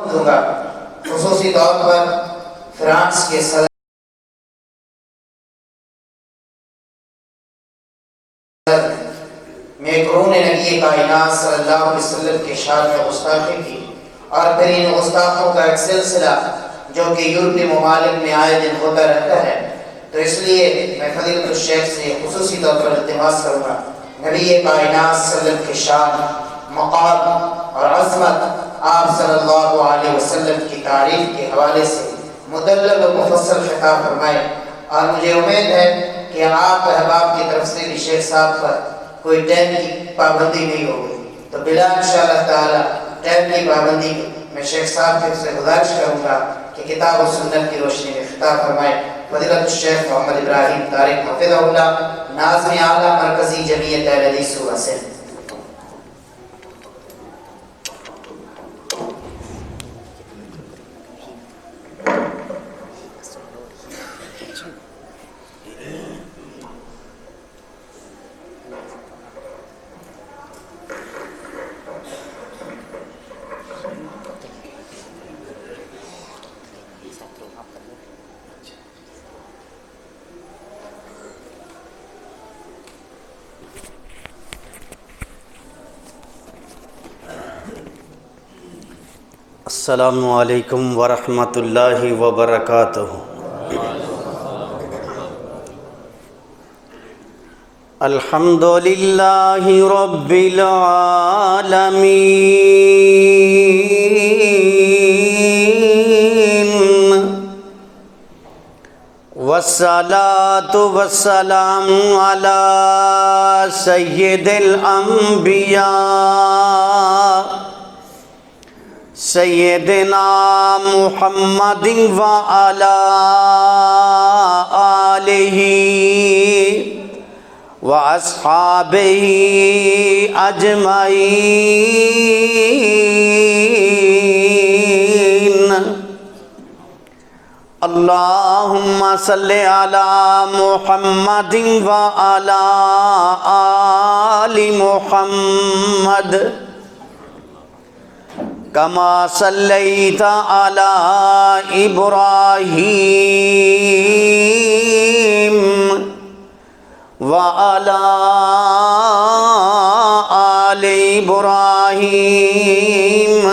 دوں گا، خصوصی طور پر فرانس کے صدر میکرون نے نبی کائنات صلی اللہ علیہ وسلم کے شان میں گستاخی کی، اور پھر ان گستاخوں کا ایک سلسلہ جو کہ یورپی ممالک میں آئے دن ہوتا رہتا ہے، تو اس لیے میں فضیلت الشیخ سے خصوصی طور پر التماس کروں گا نبی کائنات صلی اللہ علیہ وسلم کے شان، مقام اور عظمت، آپ صلی اللہ علیہ وسلم کی تعریف کے حوالے سے مدلل و مفصل خطاب فرمائے۔ اور مجھے امید ہے کہ آپ احباب کی طرف سے بھی شیخ صاحب پر کوئی ٹائم کی پابندی نہیں ہوگی، تو بلا انشاءاللہ تعالی ٹائم کی پابندی میں شیخ صاحب سے گزارش کروں گا کہ کتاب و سنت کی روشنی میں خطاب فرمائے۔ فضیلت الشیخ محمد ابراہیم طارق حفظہ اللہ، ناظم اعلیٰ مرکزی جمعیت اہل حدیث صوبہ سندھ۔ السلام علیکم ورحمۃ اللہ وبرکاتہ۔ الحمد للہ رب العالمین، والصلاة والسلام علی سید الانبیاء سیدنا محمد وعلی آلہ واصحابہ اجمعین۔ اللہم صلی علی محمد وعلی آل محمد کما صلیت علی ابراہیم وعلی آل ابراہیم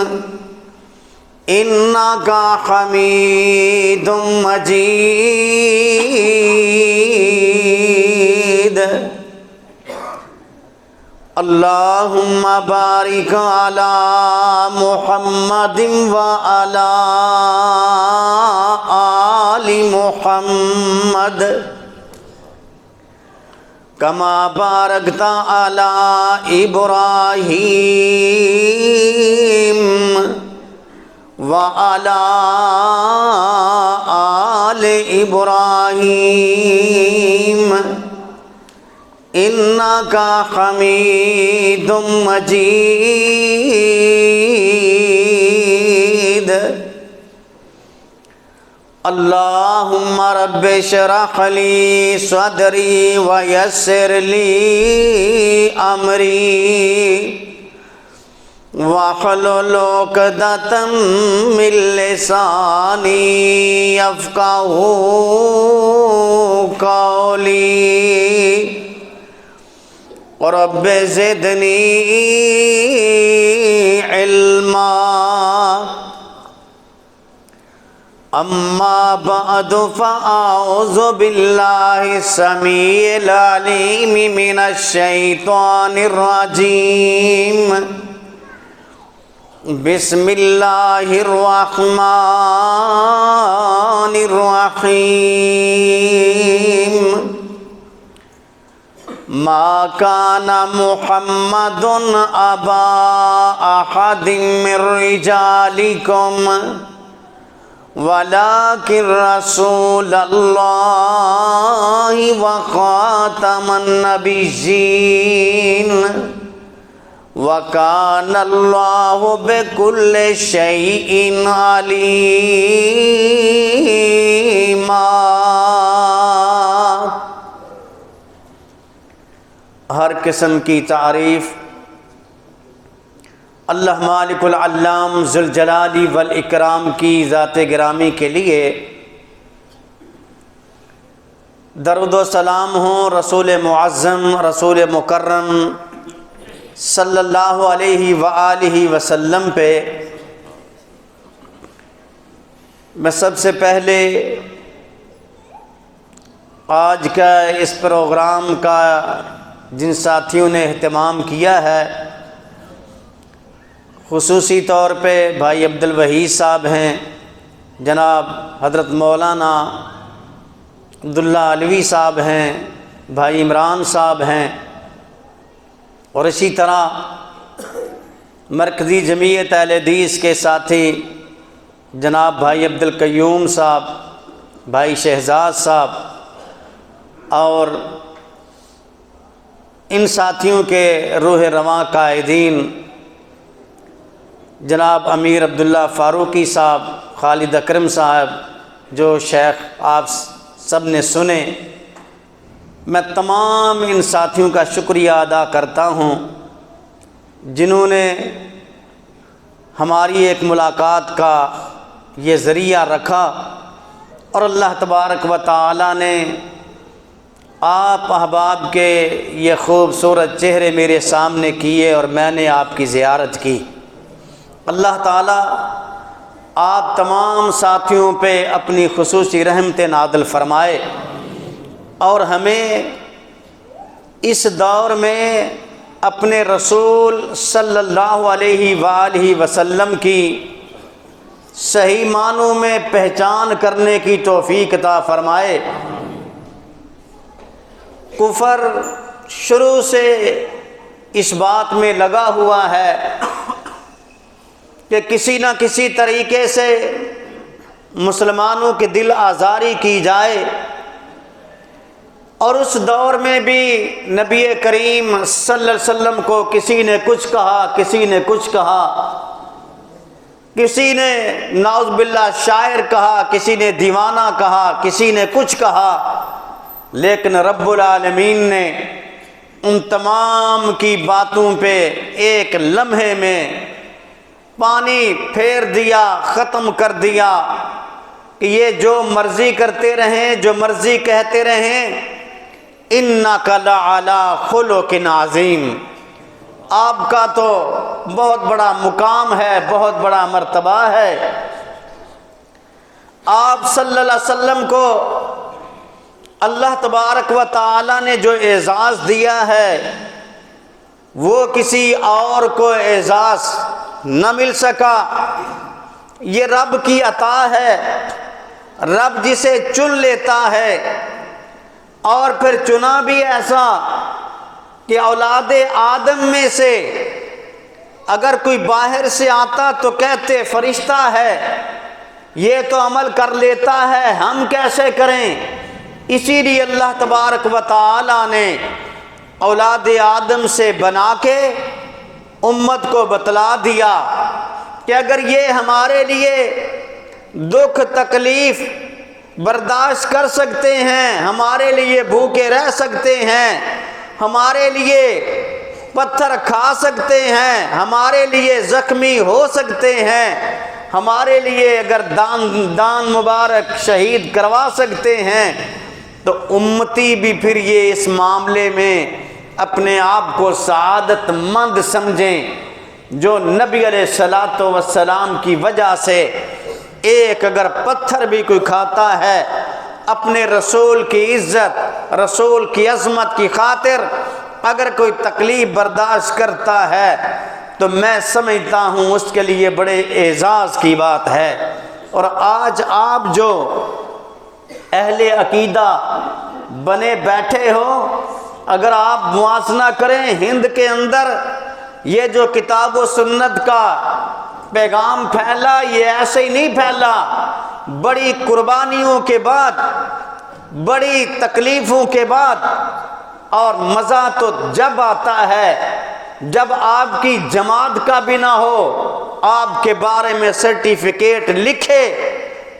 انک حمید مجید۔ اللہم بارک علی محمد وعلی آل محمد کما بارکت علی ابراہیم وعلی آل ابراہیم انک حمید مجید۔ اللہم رب اشرح لی صدری ویسر لی امری واحلل عقدۃ من لسانی یفقہوا قولی۔ رب زدنی علما۔ اما بعد فاعوذ باللہ السمیع العلیم من الشیطان الرجیم۔ بسم اللہ الرحمن الرحیم۔ ما کان محمد ابا احد من رجالکم ولکن رسول اللہ وخاتم النبیین وکان اللہ بکل شیء علیما۔ ہر قسم کی تعریف اللہ مالک العلام ذوالجلال والاکرام کی ذات گرامی کے لیے درود و سلام ہوں رسول معظم رسول مکرم صلی اللہ علیہ وآلہ وسلم پہ۔ میں سب سے پہلے آج کا اس پروگرام کا جن ساتھیوں نے اہتمام کیا ہے، خصوصی طور پہ بھائی عبدالوحید صاحب ہیں، جناب حضرت مولانا عبداللہ علوی صاحب ہیں، بھائی عمران صاحب ہیں، اور اسی طرح مرکزی جمعیت اہل حدیث کے ساتھی جناب بھائی عبدالقیوم صاحب، بھائی شہزاد صاحب، اور ان ساتھیوں کے روح رواں قائدین جناب امیر عبداللہ فاروقی صاحب، خالد اکرم صاحب، جو شیخ آپ سب نے سنے، میں تمام ان ساتھیوں کا شکریہ ادا کرتا ہوں جنہوں نے ہماری ایک ملاقات کا یہ ذریعہ رکھا، اور اللہ تبارک و تعالی نے آپ احباب کے یہ خوبصورت چہرے میرے سامنے کیے اور میں نے آپ کی زیارت کی۔ اللہ تعالیٰ آپ تمام ساتھیوں پہ اپنی خصوصی رحمت نازل فرمائے، اور ہمیں اس دور میں اپنے رسول صلی اللہ علیہ وآلہ وسلم کی صحیح معنوں میں پہچان کرنے کی توفیق عطا فرمائے۔ کفر شروع سے اس بات میں لگا ہوا ہے کہ کسی نہ کسی طریقے سے مسلمانوں کے دل آزاری کی جائے، اور اس دور میں بھی نبی کریم صلی اللہ علیہ وسلم کو کسی نے کچھ کہا، کسی نے کچھ کہا، کسی نے نعوذ باللہ شاعر کہا، کسی نے دیوانہ کہا، کسی نے کچھ کہا، لیکن رب العالمین نے ان تمام کی باتوں پہ ایک لمحے میں پانی پھیر دیا، ختم کر دیا کہ یہ جو مرضی کرتے رہیں، جو مرضی کہتے رہیں، اِنَّكَ لَعَلَىٰ خُلُقٍ عَظِيمٍ، آپ کا تو بہت بڑا مقام ہے، بہت بڑا مرتبہ ہے۔ آپ صلی اللہ علیہ وسلم کو اللہ تبارک و تعالی نے جو اعزاز دیا ہے وہ کسی اور کو اعزاز نہ مل سکا، یہ رب کی عطا ہے۔ رب جسے چن لیتا ہے، اور پھر چنا بھی ایسا کہ اولاد آدم میں سے اگر کوئی باہر سے آتا تو کہتے فرشتہ ہے، یہ تو عمل کر لیتا ہے، ہم کیسے کریں؟ اسی لیے اللہ تبارک و تعالی نے اولاد آدم سے بنا کے امت کو بتلا دیا کہ اگر یہ ہمارے لیے دکھ تکلیف برداشت کر سکتے ہیں، ہمارے لیے بھوکے رہ سکتے ہیں، ہمارے لیے پتھر کھا سکتے ہیں، ہمارے لیے زخمی ہو سکتے ہیں، ہمارے لیے اگر دان مبارک شہید کروا سکتے ہیں، تو امتی بھی پھر یہ اس معاملے میں اپنے آپ کو سعادت مند سمجھیں، جو نبی علیہ الصلوۃ والسلام کی وجہ سے ایک اگر پتھر بھی کوئی کھاتا ہے، اپنے رسول کی عزت، رسول کی عظمت کی خاطر اگر کوئی تکلیف برداشت کرتا ہے، تو میں سمجھتا ہوں اس کے لیے بڑے اعزاز کی بات ہے۔ اور آج آپ جو اہل عقیدہ بنے بیٹھے ہو، اگر آپ موازنہ کریں ہند کے اندر یہ جو کتاب و سنت کا پیغام پھیلا، یہ ایسے ہی نہیں پھیلا، بڑی قربانیوں کے بعد، بڑی تکلیفوں کے بعد، اور مزہ تو جب آتا ہے جب آپ کی جماعت کا بھی نہ ہو، آپ کے بارے میں سرٹیفکیٹ لکھے۔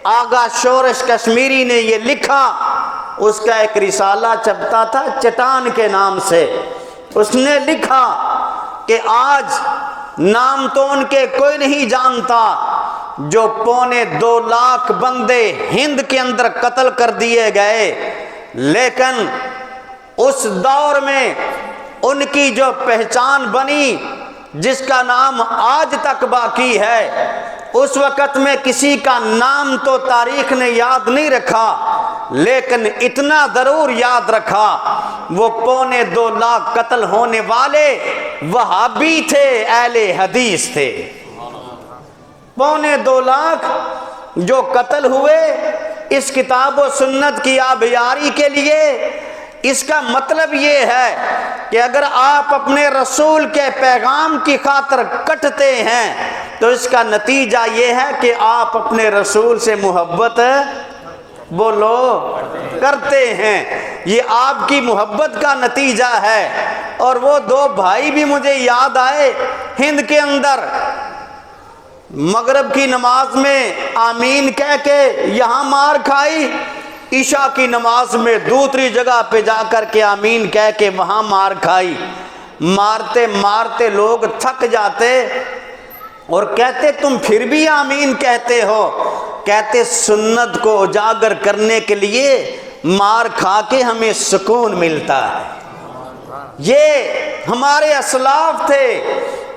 آغا شورش کشمیری نے یہ لکھا، اس کا ایک رسالہ چھپتا تھا چٹان کے نام سے، اس نے لکھا کہ آج نام تو ان کے کوئی نہیں جانتا، جو 2.25 لاکھ بندے ہند کے اندر قتل کر دیے گئے، لیکن اس دور میں ان کی جو پہچان بنی، جس کا نام آج تک باقی ہے، اس وقت میں کسی کا نام تو تاریخ نے یاد نہیں رکھا، لیکن اتنا ضرور یاد رکھا، وہ 2.25 لاکھ قتل ہونے والے وہابی تھے، اہل حدیث تھے۔ 2.25 لاکھ جو قتل ہوئے اس کتاب و سنت کی آبیاری کے لیے، اس کا مطلب یہ ہے کہ اگر آپ اپنے رسول کے پیغام کی خاطر کٹتے ہیں تو اس کا نتیجہ یہ ہے کہ آپ اپنے رسول سے محبت بولو کرتے ہیں، یہ آپ کی محبت کا نتیجہ ہے۔ اور وہ 2 بھائی بھی مجھے یاد آئے ہند کے اندر، مغرب کی نماز میں آمین کہہ کے یہاں مار کھائی، عشاء کی نماز میں دوسری جگہ پہ جا کر کے آمین کہہ کے وہاں مار کھائی۔ مارتے مارتے لوگ تھک جاتے اور کہتے تم پھر بھی آمین کہتے ہو؟ کہتے سنت کو اجاگر کرنے کے لیے مار کھا کے ہمیں سکون ملتا ہے، یہ ہمارے اسلاف تھے۔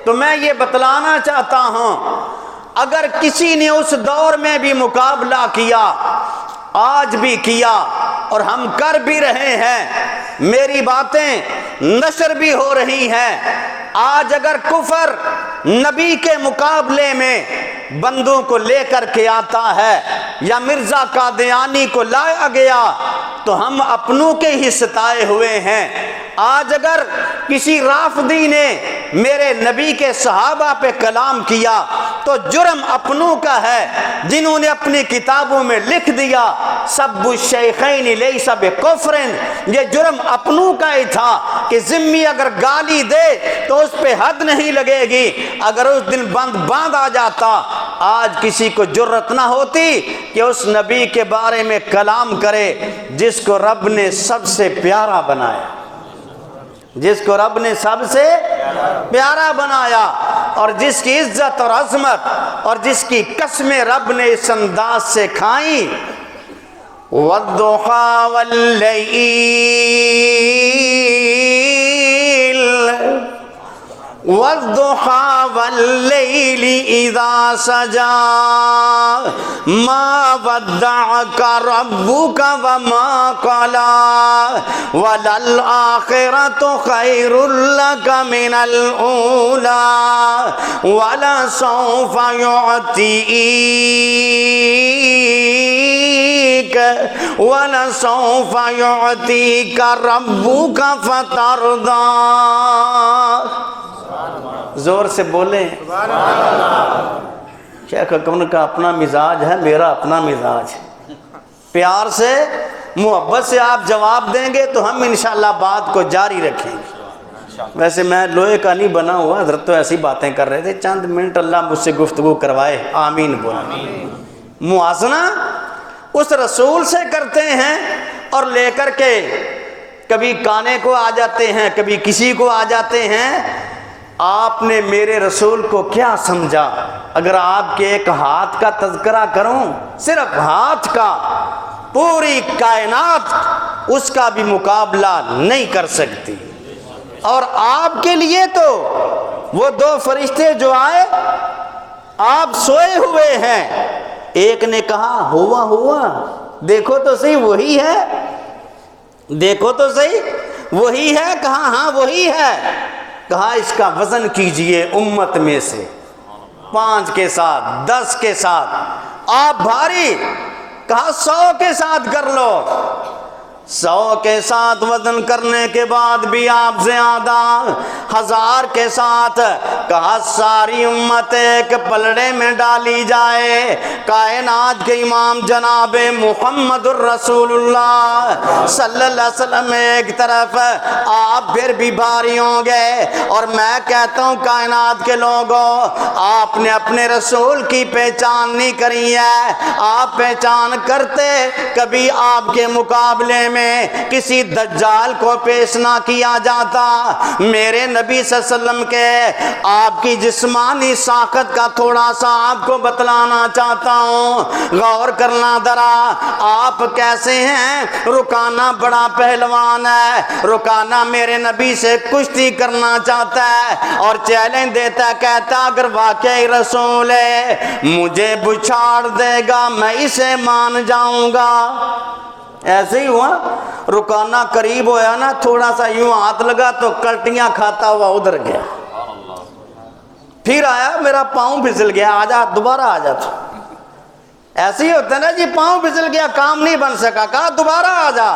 تو میں یہ بتلانا چاہتا ہوں، اگر کسی نے اس دور میں بھی مقابلہ کیا، آج بھی کیا، اور ہم کر بھی رہے ہیں، میری باتیں نشر بھی ہو رہی ہیں، آج اگر کفر نبی کے مقابلے میں بندوں کو لے کر کے آتا ہے یا مرزا قادیانی کو لایا گیا تو ہم اپنوں کے ہی ستائے ہوئے ہیں۔ آج اگر کسی رافضی نے میرے نبی کے صحابہ پہ کلام کیا تو جرم اپنوں کا ہے، جنہوں نے اپنی کتابوں میں لکھ دیا سب الشیخین لیس بکفر، یہ جرم اپنوں کا ہی تھا کہ ذمی اگر گالی دے تو اس پہ حد نہیں لگے گی، اگر اس دن باندھ آ جاتا، آج کسی کو جرت نہ ہوتی کہ اس نبی کے بارے میں کلام کرے جس کو رب نے سب سے پیارا بنایا، جس کو رب نے سب سے پیارا بنایا، اور جس کی عزت اور عظمت اور جس کی قسمیں رب نے اس انداز سے کھائیں۔ وَالضُّحَىٰ وَاللَّيْلِ إِذَا سَجَىٰ مَا وَدَّعَكَ رَبُّكَ وَمَا قَلَىٰ وَلَلْآخِرَةُ خَيْرٌ لَكَ مِنَ الْأُولَىٰ وَلَسَوْفَ يُعْطِيكَ رَبُّكَ فَتَرْضَىٰ۔ زور سے بولیں شیخ اکمل کا اپنا مزاج ہے، میرا اپنا مزاج ہے، پیار سے محبت سے آپ جواب دیں گے تو ہم انشاءاللہ بات کو جاری رکھیں گے۔ ویسے میں لوہے کا نہیں بنا ہوا، حضرت تو ایسی باتیں کر رہے تھے، چند منٹ اللہ مجھ سے گفتگو کروائے، آمین بولا۔ موازنہ اس رسول سے کرتے ہیں اور لے کر کے کبھی کانے کو آ جاتے ہیں، کبھی کسی کو آ جاتے ہیں۔ آپ نے میرے رسول کو کیا سمجھا؟ اگر آپ کے ایک ہاتھ کا تذکرہ کروں، صرف ہاتھ کا، پوری کائنات اس کا بھی مقابلہ نہیں کر سکتی۔ اور آپ کے لیے تو وہ 2 فرشتے جو آئے، آپ سوئے ہوئے ہیں، ایک نے کہا ہوا دیکھو تو صحیح وہی ہے، دیکھو تو صحیح وہی ہے، کہا ہاں وہی ہے، کہا اس کا وزن کیجئے امت میں سے 5 کے ساتھ 10 کے ساتھ، آپ بھاری، کہا 100 کے ساتھ کر لو، 100 کے ساتھ وزن کرنے کے بعد بھی آپ زیادہ، 1000 کے ساتھ، کہا ساری امت ایک پلڑے میں ڈالی جائے، کائنات کے امام جناب محمد الرسول اللہ صلی اللہ علیہ وسلم ایک طرف، آپ پھر بھی بھاری ہوں گے۔ اور میں کہتا ہوں کائنات کے لوگوں، آپ نے اپنے رسول کی پہچان نہیں کری ہے، آپ پہچان کرتے کبھی آپ کے مقابلے میں کسی دجال کو پیش نہ کیا جاتا۔ میرے نبی صلی اللہ علیہ وسلم کے آپ کی جسمانی ساخت کا تھوڑا سا آپ کو بتلانا چاہتا ہوں، غور کرنا ذرا۔ آپ کیسے ہیں؟ رکانہ بڑا پہلوان ہے، رکانہ میرے نبی سے کشتی کرنا چاہتا ہے اور چیلنج دیتا ہے، کہتا اگر واقعی رسول ہے مجھے بچھاڑ دے گا میں اسے مان جاؤں گا۔ ایسے ہی ہوا، رکانہ قریب ہویا نا، تھوڑا سا یوں ہاتھ لگا تو کلٹیاں کھاتا ہوا ادھر گیا، پھر آیا میرا پاؤں پھسل گیا، آجا دوبارہ آجا تو ایسے ہی ہوتا ہے نا جی، پاؤں پھسل گیا کام نہیں بن سکا، کہا دوبارہ آجا،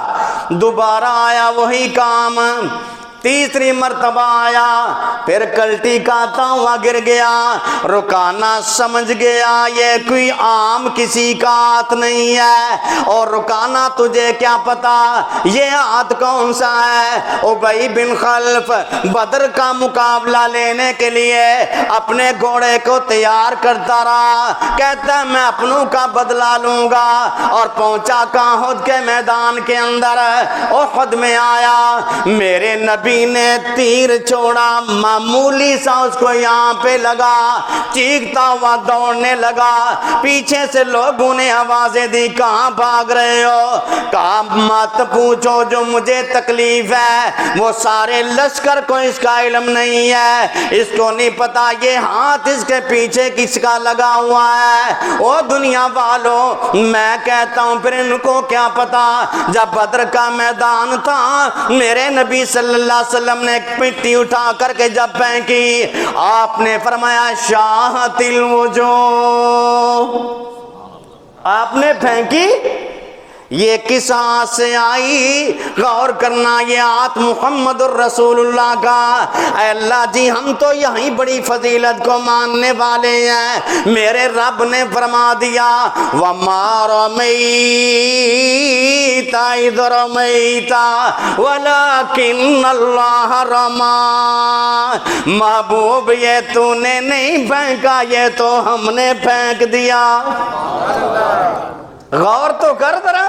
دوبارہ آیا وہی کام، تیسری مرتبہ آیا، پھر کلٹی کھاتا ہوا گر گیا۔ رکانہ سمجھ گیا یہ کوئی عام کسی کا ہاتھ نہیں ہے، اور رکانہ تجھے کیا پتا یہ ہاتھ کون سا ہے؟ ابی بن خلف بدر کا مقابلہ لینے کے لیے اپنے گھوڑے کو تیار کرتا رہا، کہتا ہے میں اپنوں کا بدلہ لوں گا، اور پہنچا احد کے میدان کے اندر، احد میں آیا، میرے نبی نے تیر چھوڑا، معمولی سا اس کو یہاں پہ لگا، چیختا ہوا دوڑنے لگا، پیچھے سے لوگوں نے آوازیں دی کہاں بھاگ رہے ہو؟ کہا مت پوچھو جو مجھے تکلیف ہے، وہ سارے لشکر کو اس کا علم نہیں ہے، اس کو نہیں پتا یہ ہاتھ اس کے پیچھے کس کا لگا ہوا ہے۔ او دنیا والوں میں کہتا ہوں پھر ان کو کیا پتا، جب بدر کا میدان تھا میرے نبی صلی اللہ علیہ وسلم نے ایک مٹی اٹھا کر کے جب پھینکی، آپ نے فرمایا شاہت الوجوہ، آپ نے پھینکی، یہ کس ہاتھ سے آئی؟ غور کرنا، یہ ہاتھ محمد الرسول اللہ کا۔ اے اللہ جی ہم تو یہیں بڑی فضیلت کو ماننے والے ہیں، میرے رب نے فرما دیا وَمَا رَمَيْتَ إِذْ رَمَيْتَ وَلَكِنَّ اللَّهَ رَمَى، محبوب یہ تو نے نہیں پھینکا، یہ تو ہم نے پھینک دیا۔ غور تو کر ذرا،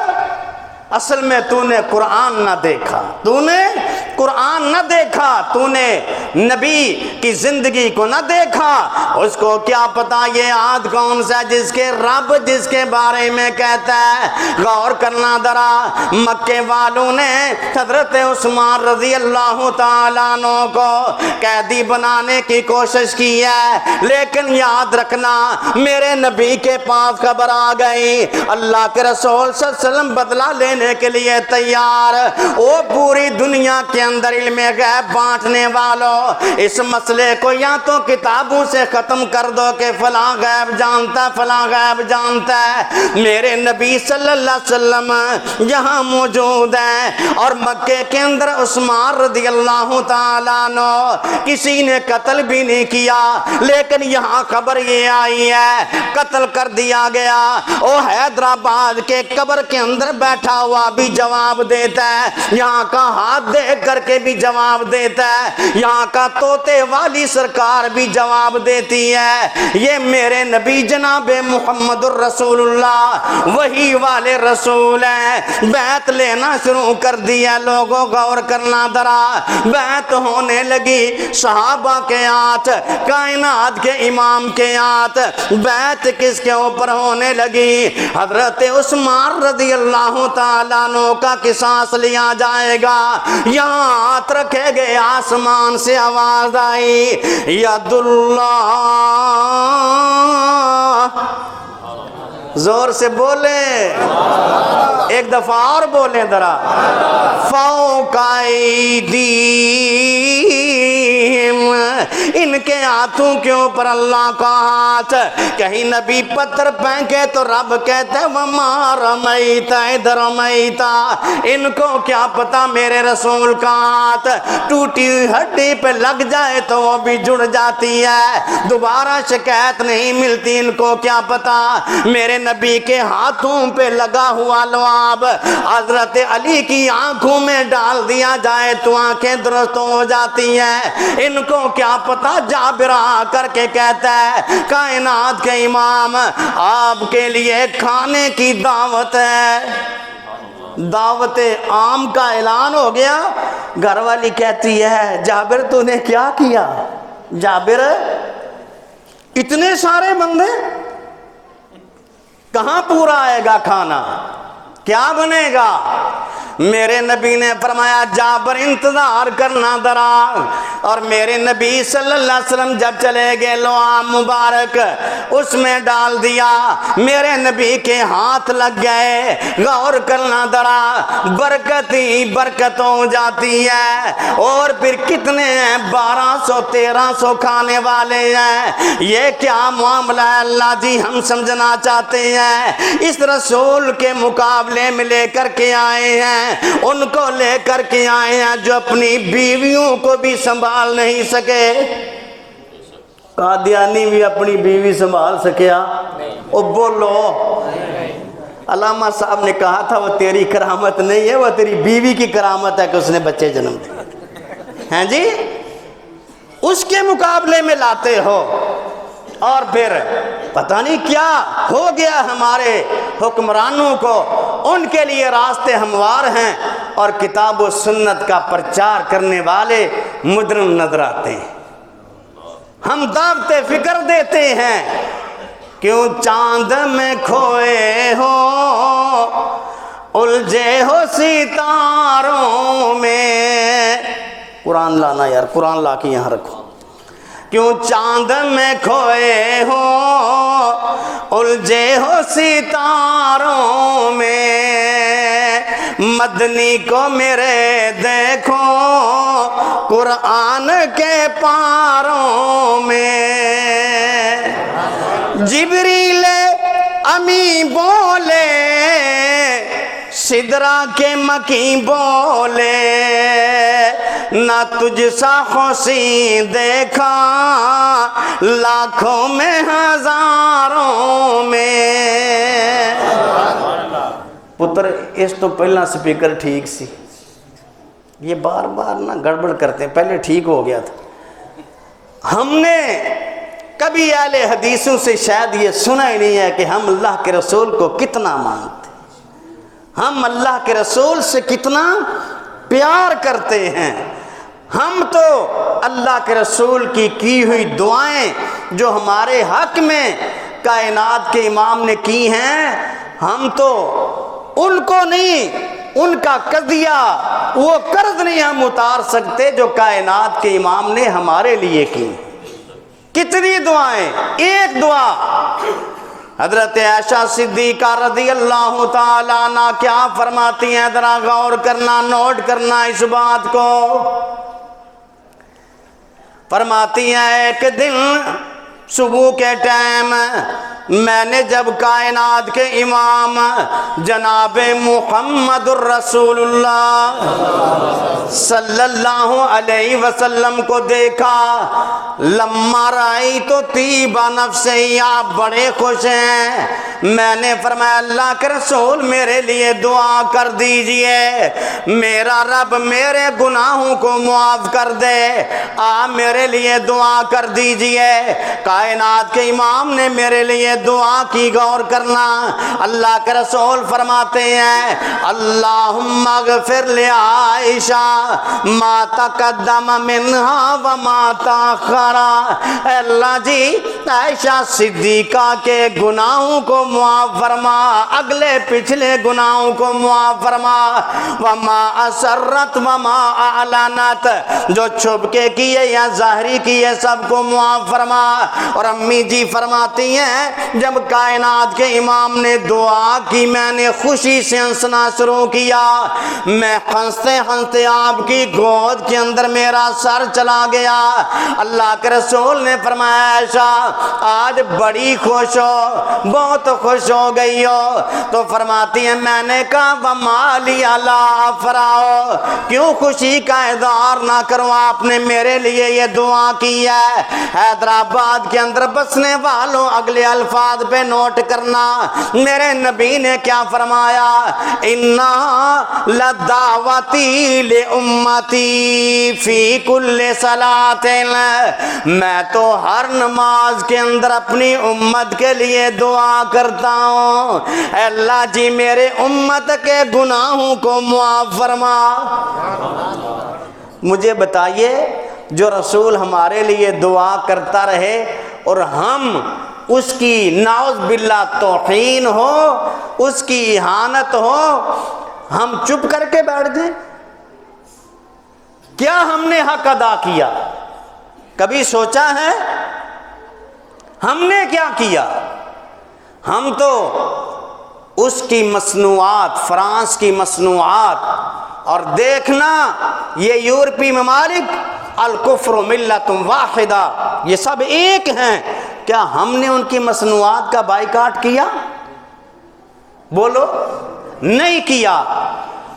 اصل میں تو نے قرآن نہ دیکھا، تو نے قرآن نہ دیکھا، تو نے نبی کی زندگی کو نہ دیکھا، اس کو کیا پتا یہ ہاتھ کون سا جس کے رب جس کے بارے میں کہتا ہے۔ غور کرنا ذرا، مکے والوں نے حضرت عثمان رضی اللہ تعالیٰ عنہ کو قیدی بنانے کی کوشش کی ہے، لیکن یاد رکھنا میرے نبی کے پاس خبر آ گئی، اللہ کے رسول صلی اللہ علیہ وسلم بدلہ لینے کے لیے تیار۔ وہ پوری دنیا کے اندر علم غیب بانٹنے والوں، اس مسئلے کو یا تو کتابوں سے ختم کر دو کہ فلاں غیب جانتا ہے فلاں غیب جانتا ہے، میرے نبی صلی اللہ علیہ وسلم یہاں موجود ہیں، اور مکے کے اندر عثمان رضی اللہ تعالیٰ عنہ کسی نے قتل بھی نہیں کیا، لیکن یہاں خبر یہ آئی ہے قتل کر دیا گیا۔ وہ حیدرآباد کے قبر کے اندر بیٹھا ہوا بھی جواب دیتا ہے، یہاں کا ہاتھ دیکھ کر کے بھی جواب دیتا ہے، یہاں کا طوطے والی سرکار بھی جواب دیتی ہے، یہ میرے نبی جناب محمد الرسول اللہ وہی والے رسول ہیں۔ بیعت لینا شروع کر دیا، لوگوں غور کرنا ذرا، بیعت ہونے لگی صحابہ کے ہاتھ، کائنات کے امام کے ہاتھ، بیعت کس کے اوپر ہونے لگی؟ حضرت عثمان رضی اللہ تعالیٰ عنہ کا قصاص لیا جائے گا۔ یہاں ہاتھ رکھے گئے، آسمان سے آواز آئی ید اللہ، زور سے بولیں، ایک دفعہ اور بولیں ذرا، فوق ایدیہم، ان کے ہاتھوں کے اوپر اللہ کا ہاتھ۔ کہیں نبی پتھر پھینکے تو رب کہتے وما رمیت اذ رمیت، ان کو کیا پتا میرے رسول کا ہاتھ ٹوٹی ہڈی پہ لگ جائے تو وہ بھی جڑ جاتی ہے، دوبارہ شکایت نہیں ملتی، ان کو کیا پتا میرے نبی کے ہاتھوں پہ لگا ہوا لعاب حضرت علی کی آنکھوں میں ڈال دیا جائے تو آنکھیں درست ہو جاتی ہیں، ان کو کیا پتا جابر آ کر کے کہتا ہے کائنات کے امام آپ کے لیے کھانے کی دعوت ہے۔ دعوت عام کا اعلان ہو گیا، گھر والی کہتی ہے جابر تو نے کیا کیا؟ جابر اتنے سارے بندے کہاں پورا آئے گا کھانا، کیا بنے گا؟ میرے نبی نے فرمایا جابر انتظار کرنا ذرا، اور میرے نبی صلی اللہ علیہ وسلم جب چلے گئے لعاب مبارک اس میں ڈال دیا، میرے نبی کے ہاتھ لگ گئے، غور کرنا ذرا، برکت ہی برکت ہو جاتی ہے۔ اور پھر کتنے ہیں؟ 1200 1300 کھانے والے ہیں، یہ کیا معاملہ ہے اللہ جی؟ ہم سمجھنا چاہتے ہیں اس رسول کے مقابلے میں لے کر کے آئے ہیں، ان کو لے کر کے آئے ہیں جو اپنی بیویوں کو بھی سنبھال نہیں سکے۔ قادیانی بھی اپنی بیوی سنبھال سکیا؟ او بولو، علامہ صاحب نے کہا تھا وہ تیری کرامت نہیں ہے، وہ تیری بیوی کی کرامت ہے کہ اس نے بچے جنم دیے ہیں جی، اس کے مقابلے میں لاتے ہو۔ اور پھر پتہ نہیں کیا ہو گیا ہمارے حکمرانوں کو، ان کے لیے راستے ہموار ہیں اور کتاب و سنت کا پرچار کرنے والے مجرم نظر آتے ہیں۔ ہم دعوت فکر دیتے ہیں، کیوں چاند میں کھوئے ہو الجھے ہو ستاروں میں۔ قرآن لانا یار، قرآن لا کے یہاں رکھو۔ کیوں چاند میں کھوئے ہو الجھے ہو ستاروں میں، مدنی کو میرے دیکھو قرآن کے پاروں میں۔ جبریل امی بولے سدرا کے مکی بولے، نہ تجھ سا حسین دیکھا لاکھوں میں ہزاروں میں۔ پتر اس تو پہلا سپیکر ٹھیک سی، یہ بار بار نہ گڑبڑ کرتے ہیں، پہلے ٹھیک ہو گیا تھا۔ ہم نے کبھی اہل حدیثوں سے شاید یہ سنا ہی نہیں ہے کہ ہم اللہ کے رسول کو کتنا مانتے، ہم اللہ کے رسول سے کتنا پیار کرتے ہیں۔ ہم تو اللہ کے رسول کی ہوئی دعائیں جو ہمارے حق میں کائنات کے امام نے کی ہیں، ہم تو ان کو نہیں، ان کا قضیہ وہ قرض نہیں ہم اتار سکتے جو کائنات کے امام نے ہمارے لیے کی۔ کتنی دعائیں، ایک دعا حضرت عائشہ صدیقہ رضی اللہ تعالیٰ عنہ کیا فرماتی ہیں، ذرا غور کرنا، نوٹ کرنا اس بات کو۔ فرماتی ہیں ایک دن صبح کے ٹائم میں نے جب کائنات کے امام جناب محمد الرسول اللہ صلی اللہ علیہ وسلم کو دیکھا، لما رائی تو طیبہ نفسی، آپ بڑے خوش ہیں۔ میں نے فرمایا اللہ کے رسول میرے لیے دعا کر دیجئے، میرا رب میرے گناہوں کو معاف کر دے، آپ میرے لیے دعا کر دیجئے۔ کائنات کے امام نے میرے لیے دعا کی، غور کرنا۔ اللہ کے رسول فرماتے ہیں اللہم اغفر لعائشہ ما تقدم منہا وما تاخر، اے اللہ جی عائشہ صدیقہ کے گناہوں کو معاف فرما، اگلے پچھلے گناہوں کو معاف فرما، وما اسرت وما اعلانت، جو چھپ کے کیے یا ظاہری کیے سب کو معاف فرما۔ اور امی جی فرماتی ہیں جب کائنات کے امام نے دعا کی میں نے خوشی سے ہنسنا شروع کیا، میں ہنستے ہنستے آپ کی گود کے اندر میرا سر چلا گیا۔ اللہ کے رسول نے فرمایا عائشہ آج بڑی خوش ہو، بہت خوش ہو گئی ہو؟ تو فرماتی ہیں میں نے کہا وما لی لا افرح، کیوں خوشی کا اظہار نہ کروں، آپ نے میرے لیے یہ دعا کی ہے۔ حیدرآباد کے اندر بسنے والوں اگلے الفاظ الفاظ پہ نوٹ کرنا، میرے نبی نے کیا فرمایا؟ اِنَّا لَدَّعْوَتِي لِأُمَّتِي فِي كُلِّ صَلَاةٍ، میں تو ہر نماز کے اندر اپنی امت کے لیے دعا کرتا ہوں، اے اللہ جی میرے امت کے گناہوں کو معاف فرما۔ مجھے بتائیے، جو رسول ہمارے لیے دعا کرتا رہے اور ہم اس کی نعوذ باللہ توہین ہو، اس کی اہانت ہو، ہم چپ کر کے بیٹھ جائیں؟ کیا ہم نے حق ادا کیا؟ کبھی سوچا ہے ہم نے کیا کیا؟ ہم تو اس کی مصنوعات، فرانس کی مصنوعات، اور دیکھنا یہ یورپی ممالک الکفر ملت واحدہ، یہ سب ایک ہیں، کیا ہم نے ان کی مصنوعات کا بائیکاٹ کیا؟ بولو، نہیں کیا۔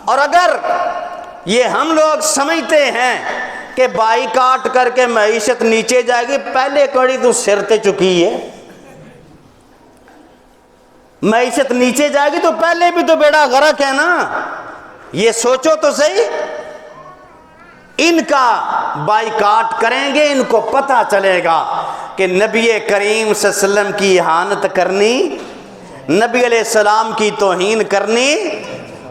اور اگر یہ ہم لوگ سمجھتے ہیں کہ بائیکاٹ کر کے معیشت نیچے جائے گی، پہلے کڑی تو سر تے چکی ہے، معیشت نیچے جائے گی تو پہلے بھی تو بیڑا غرق ہے نا، یہ سوچو تو صحیح۔ ان کا بائیکاٹ کریں گے، ان کو پتہ چلے گا کہ نبی کریم صلی اللہ علیہ وسلم کی اہانت کرنی، نبی علیہ السلام کی توہین کرنی،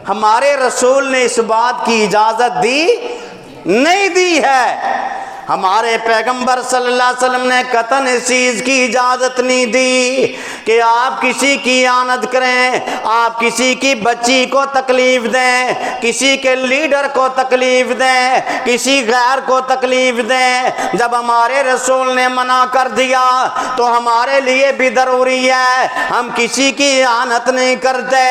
ہمارے رسول نے اس بات کی اجازت دی نہیں دی ہے۔ ہمارے پیغمبر صلی اللہ علیہ وسلم نے قطعاً اس چیز کی اجازت نہیں دی کہ آپ کسی کی اعانت کریں، آپ کسی کی بچی کو تکلیف دیں، کسی کے لیڈر کو تکلیف دیں، کسی غیر کو تکلیف دیں۔ جب ہمارے رسول نے منع کر دیا تو ہمارے لیے بھی ضروری ہے ہم کسی کی اعانت نہیں کرتے،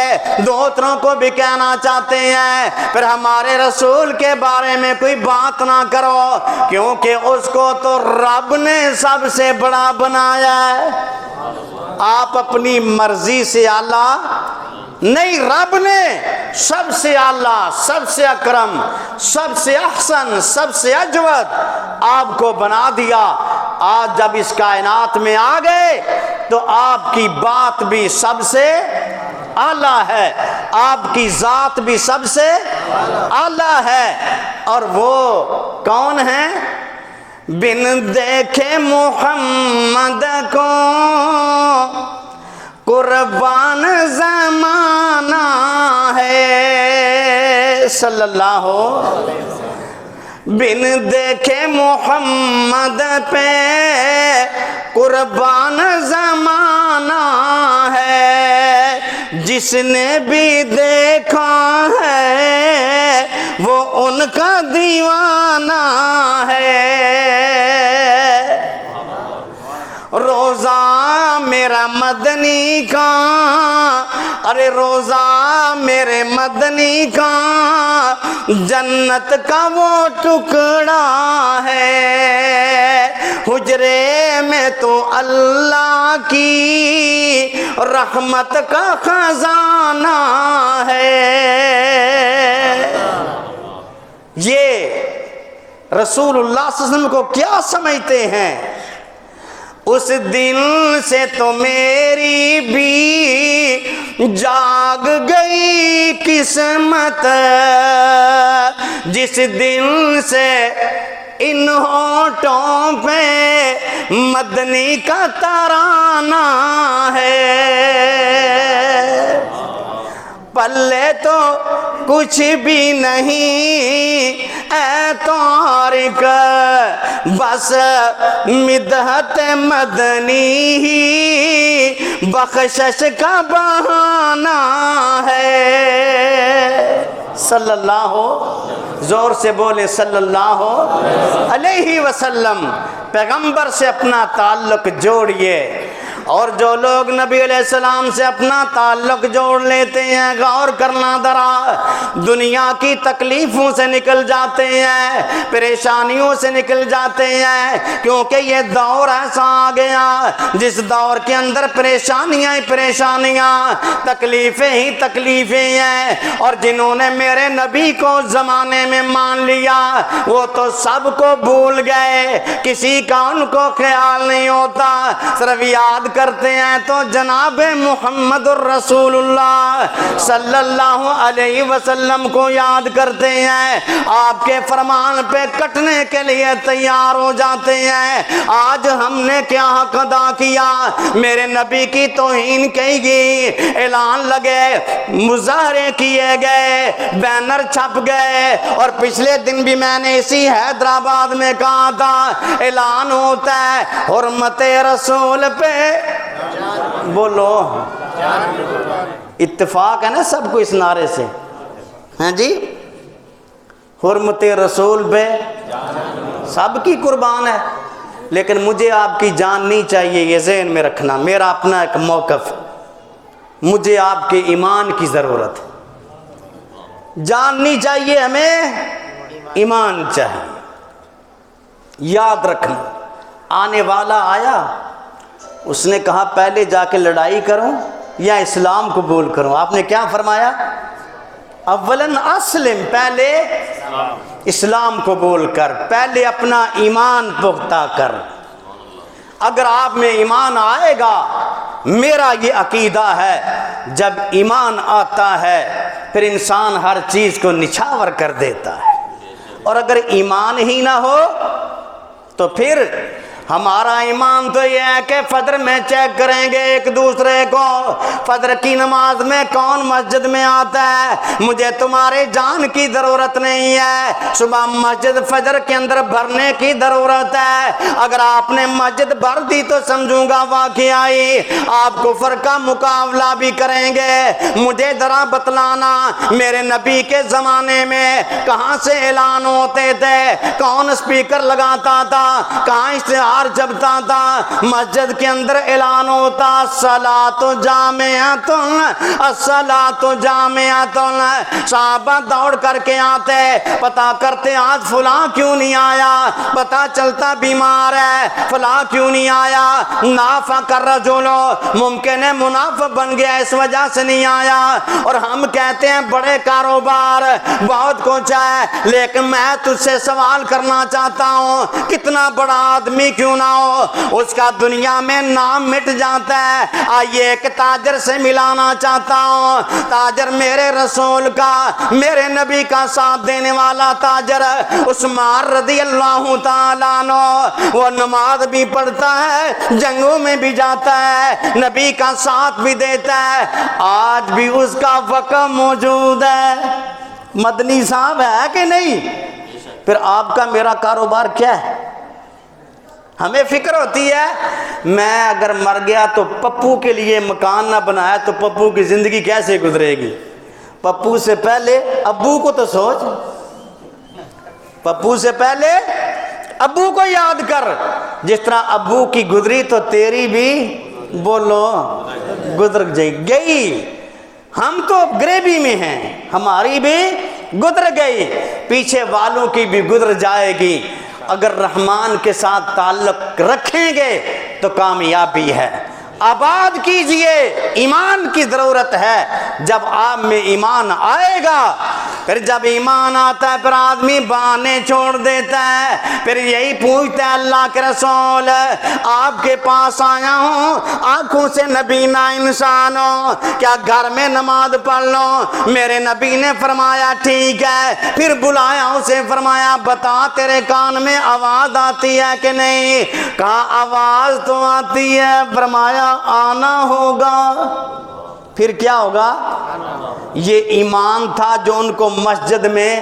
دوسروں کو بھی کہنا چاہتے ہیں پھر ہمارے رسول کے بارے میں کوئی بات نہ کرو، کیونکہ اس کو تو رب نے سب سے بڑا بنایا ہے۔ آپ اپنی مرضی سے اعلیٰ نہیں، رب نے سب سے اعلیٰ، سب سے اکرم، سب سے احسن، سب سے اجود آپ کو بنا دیا۔ آج جب اس کائنات میں آ گئے تو آپ کی بات بھی سب سے اعلیٰ ہے، آپ کی ذات بھی سب سے اعلیٰ ہے۔ اور وہ کون ہیں؟ بن دیکھے محمد کو قربان زمانہ ہے، صلی اللہ بن دیکھے محمد پہ قربان زمانہ ہے، جس نے بھی دیکھا ہے وہ ان کا دیوانہ ہے۔ روزہ میرا مدنی کا، ارے روزہ میرے مدنی کا جنت کا وہ ٹکڑا ہے، حجرے میں تو اللہ کی رحمت کا خزانہ ہے۔ یہ رسول اللہ صلی اللہ علیہ وسلم کو کیا سمجھتے ہیں؟ اس دن سے تو میری بھی جاگ گئی قسمت، جس دن سے ان ہونٹوں پہ مدنی کا ترانہ ہے۔ پلے تو کچھ بھی نہیں اے تارک، بس مدحت مدنی ہی بخشش کا بہانہ ہے۔ صلی اللہ زور سے بولے صلی اللہ علیہ وسلم۔ پیغمبر سے اپنا تعلق جوڑیے، اور جو لوگ نبی علیہ السلام سے اپنا تعلق جوڑ لیتے ہیں، غور کرنا ذرا، دنیا کی تکلیفوں سے نکل جاتے ہیں، پریشانیوں سے نکل جاتے ہیں، کیونکہ یہ دور ایسا آ گیا جس دور کے اندر پریشانیاں ہی پریشانیاں، تکلیفیں ہی تکلیفیں ہیں، اور جنہوں نے میرے نبی کو زمانے میں مان لیا وہ تو سب کو بھول گئے، کسی کا ان کو خیال نہیں ہوتا۔ صرف یاد کرتے ہیں تو جناب محمد الرسول اللہ صلی اللہ علیہ وسلم کو یاد کرتے ہیں، آپ کے فرمان پہ کٹنے کے لیے تیار ہو جاتے ہیں۔ آج ہم نے کیا حق ادا کیا؟ میرے نبی کی توہین کہی گئی، اعلان لگے، مظاہرے کیے گئے، بینر چھپ گئے، اور پچھلے دن بھی میں نے اسی حیدرآباد میں کہا تھا، اعلان ہوتا ہے حرمت رسول پہ، بولو اتفاق ہے نا سب کو اس نعرے سے، ہاں جی، حرمت رسول پہ سب کی قربان ہے، لیکن مجھے آپ کی جان نہیں چاہیے، یہ ذہن میں رکھنا، میرا اپنا ایک موقف، مجھے آپ کے ایمان کی ضرورت ہے، جان نہیں چاہیے ہمیں، ایمان چاہیے۔ یاد رکھنا، آنے والا آیا، اس نے کہا پہلے جا کے لڑائی کروں یا اسلام قبول کروں؟ آپ نے کیا فرمایا؟ اولاً اسلم، پہلے اسلام قبول کر، پہلے اپنا ایمان پختہ کر۔ اگر آپ میں ایمان آئے گا، میرا یہ عقیدہ ہے، جب ایمان آتا ہے پھر انسان ہر چیز کو نچھاور کر دیتا ہے، اور اگر ایمان ہی نہ ہو تو پھر ہمارا ایمان تو یہ ہے کہ فجر میں چیک کریں گے ایک دوسرے کو، فجر کی نماز میں کون مسجد میں آتا ہے، مجھے تمہارے جان کی ضرورت نہیں ہے، صبح مسجد فجر کے اندر بھرنے کی ضرورت ہے۔ اگر آپ نے مسجد بھر دی تو سمجھوں گا واقعی آپ کفر کا مقابلہ بھی کریں گے۔ مجھے ذرا بتلانا، میرے نبی کے زمانے میں کہاں سے اعلان ہوتے تھے، کون اسپیکر لگاتا تھا، کہاں اشتہار جبتا تھا؟ مسجد کے اندر اعلان ہوتا، الصلاۃ جامعۃ، الصلاۃ جامعۃ۔ صحابہ دوڑ کر کے آتے، پتا کرتے آج فلاں کیوں نہیں آیا، پتا چلتا بیمار ہے، فلاں کیوں نہیں آیا، نافق الرجل، ممکن ہے منافق بن گیا اس وجہ سے نہیں آیا، اور ہم کہتے ہیں بڑے کاروبار بہت کچھ ہے، لیکن میں تجھ سے سوال کرنا چاہتا ہوں، کتنا بڑا آدمی کیوں نہ ہو، اس کا دنیا میں نام مٹ جاتا ہے۔ آئیے ایک تاجر سے ملانا چاہتا ہوں، تاجر میرے رسول کا، میرے نبی کا ساتھ دینے والا تاجر عثمان رضی اللہ تعالیٰ عنہ، وہ نماز بھی پڑھتا ہے، جنگوں میں بھی جاتا ہے، نبی کا ساتھ بھی دیتا ہے، آج بھی اس کا وقت موجود ہے۔ مدنی صاحب ہے کہ نہیں؟ پھر آپ کا میرا کاروبار کیا ہے؟ ہمیں فکر ہوتی ہے میں اگر مر گیا تو پپو کے لیے مکان نہ بنایا تو پپو کی زندگی کیسے گزرے گی؟ پپو سے پہلے ابو کو تو سوچ، پپو سے پہلے ابو کو یاد کر، جس طرح ابو کی گزری تو تیری بھی، بولو، گزر گئی۔ ہم تو گریبی میں ہیں، ہماری بھی گزر گئی، پیچھے والوں کی بھی گزر جائے گی۔ اگر رحمان کے ساتھ تعلق رکھیں گے تو کامیابی ہے۔ آباد کیجئے، ایمان کی ضرورت ہے۔ جب آپ میں ایمان آئے گا، پھر جب ایمان آتا ہے پھر آدمی بہانے چھوڑ دیتا ہے، پھر یہی پوچھتا ہے اللہ کے رسول آپ کے پاس آیا ہوں، آنکھوں سے نبینا انسان ہو، کیا گھر میں نماز پڑھ لو؟ میرے نبی نے فرمایا ٹھیک ہے، پھر بلایا اسے، فرمایا بتا تیرے کان میں آواز آتی ہے کہ نہیں؟ کہا آواز تو آتی ہے، فرمایا آنا ہوگا۔ پھر کیا ہوگا؟ یہ ایمان تھا جو ان کو مسجد میں،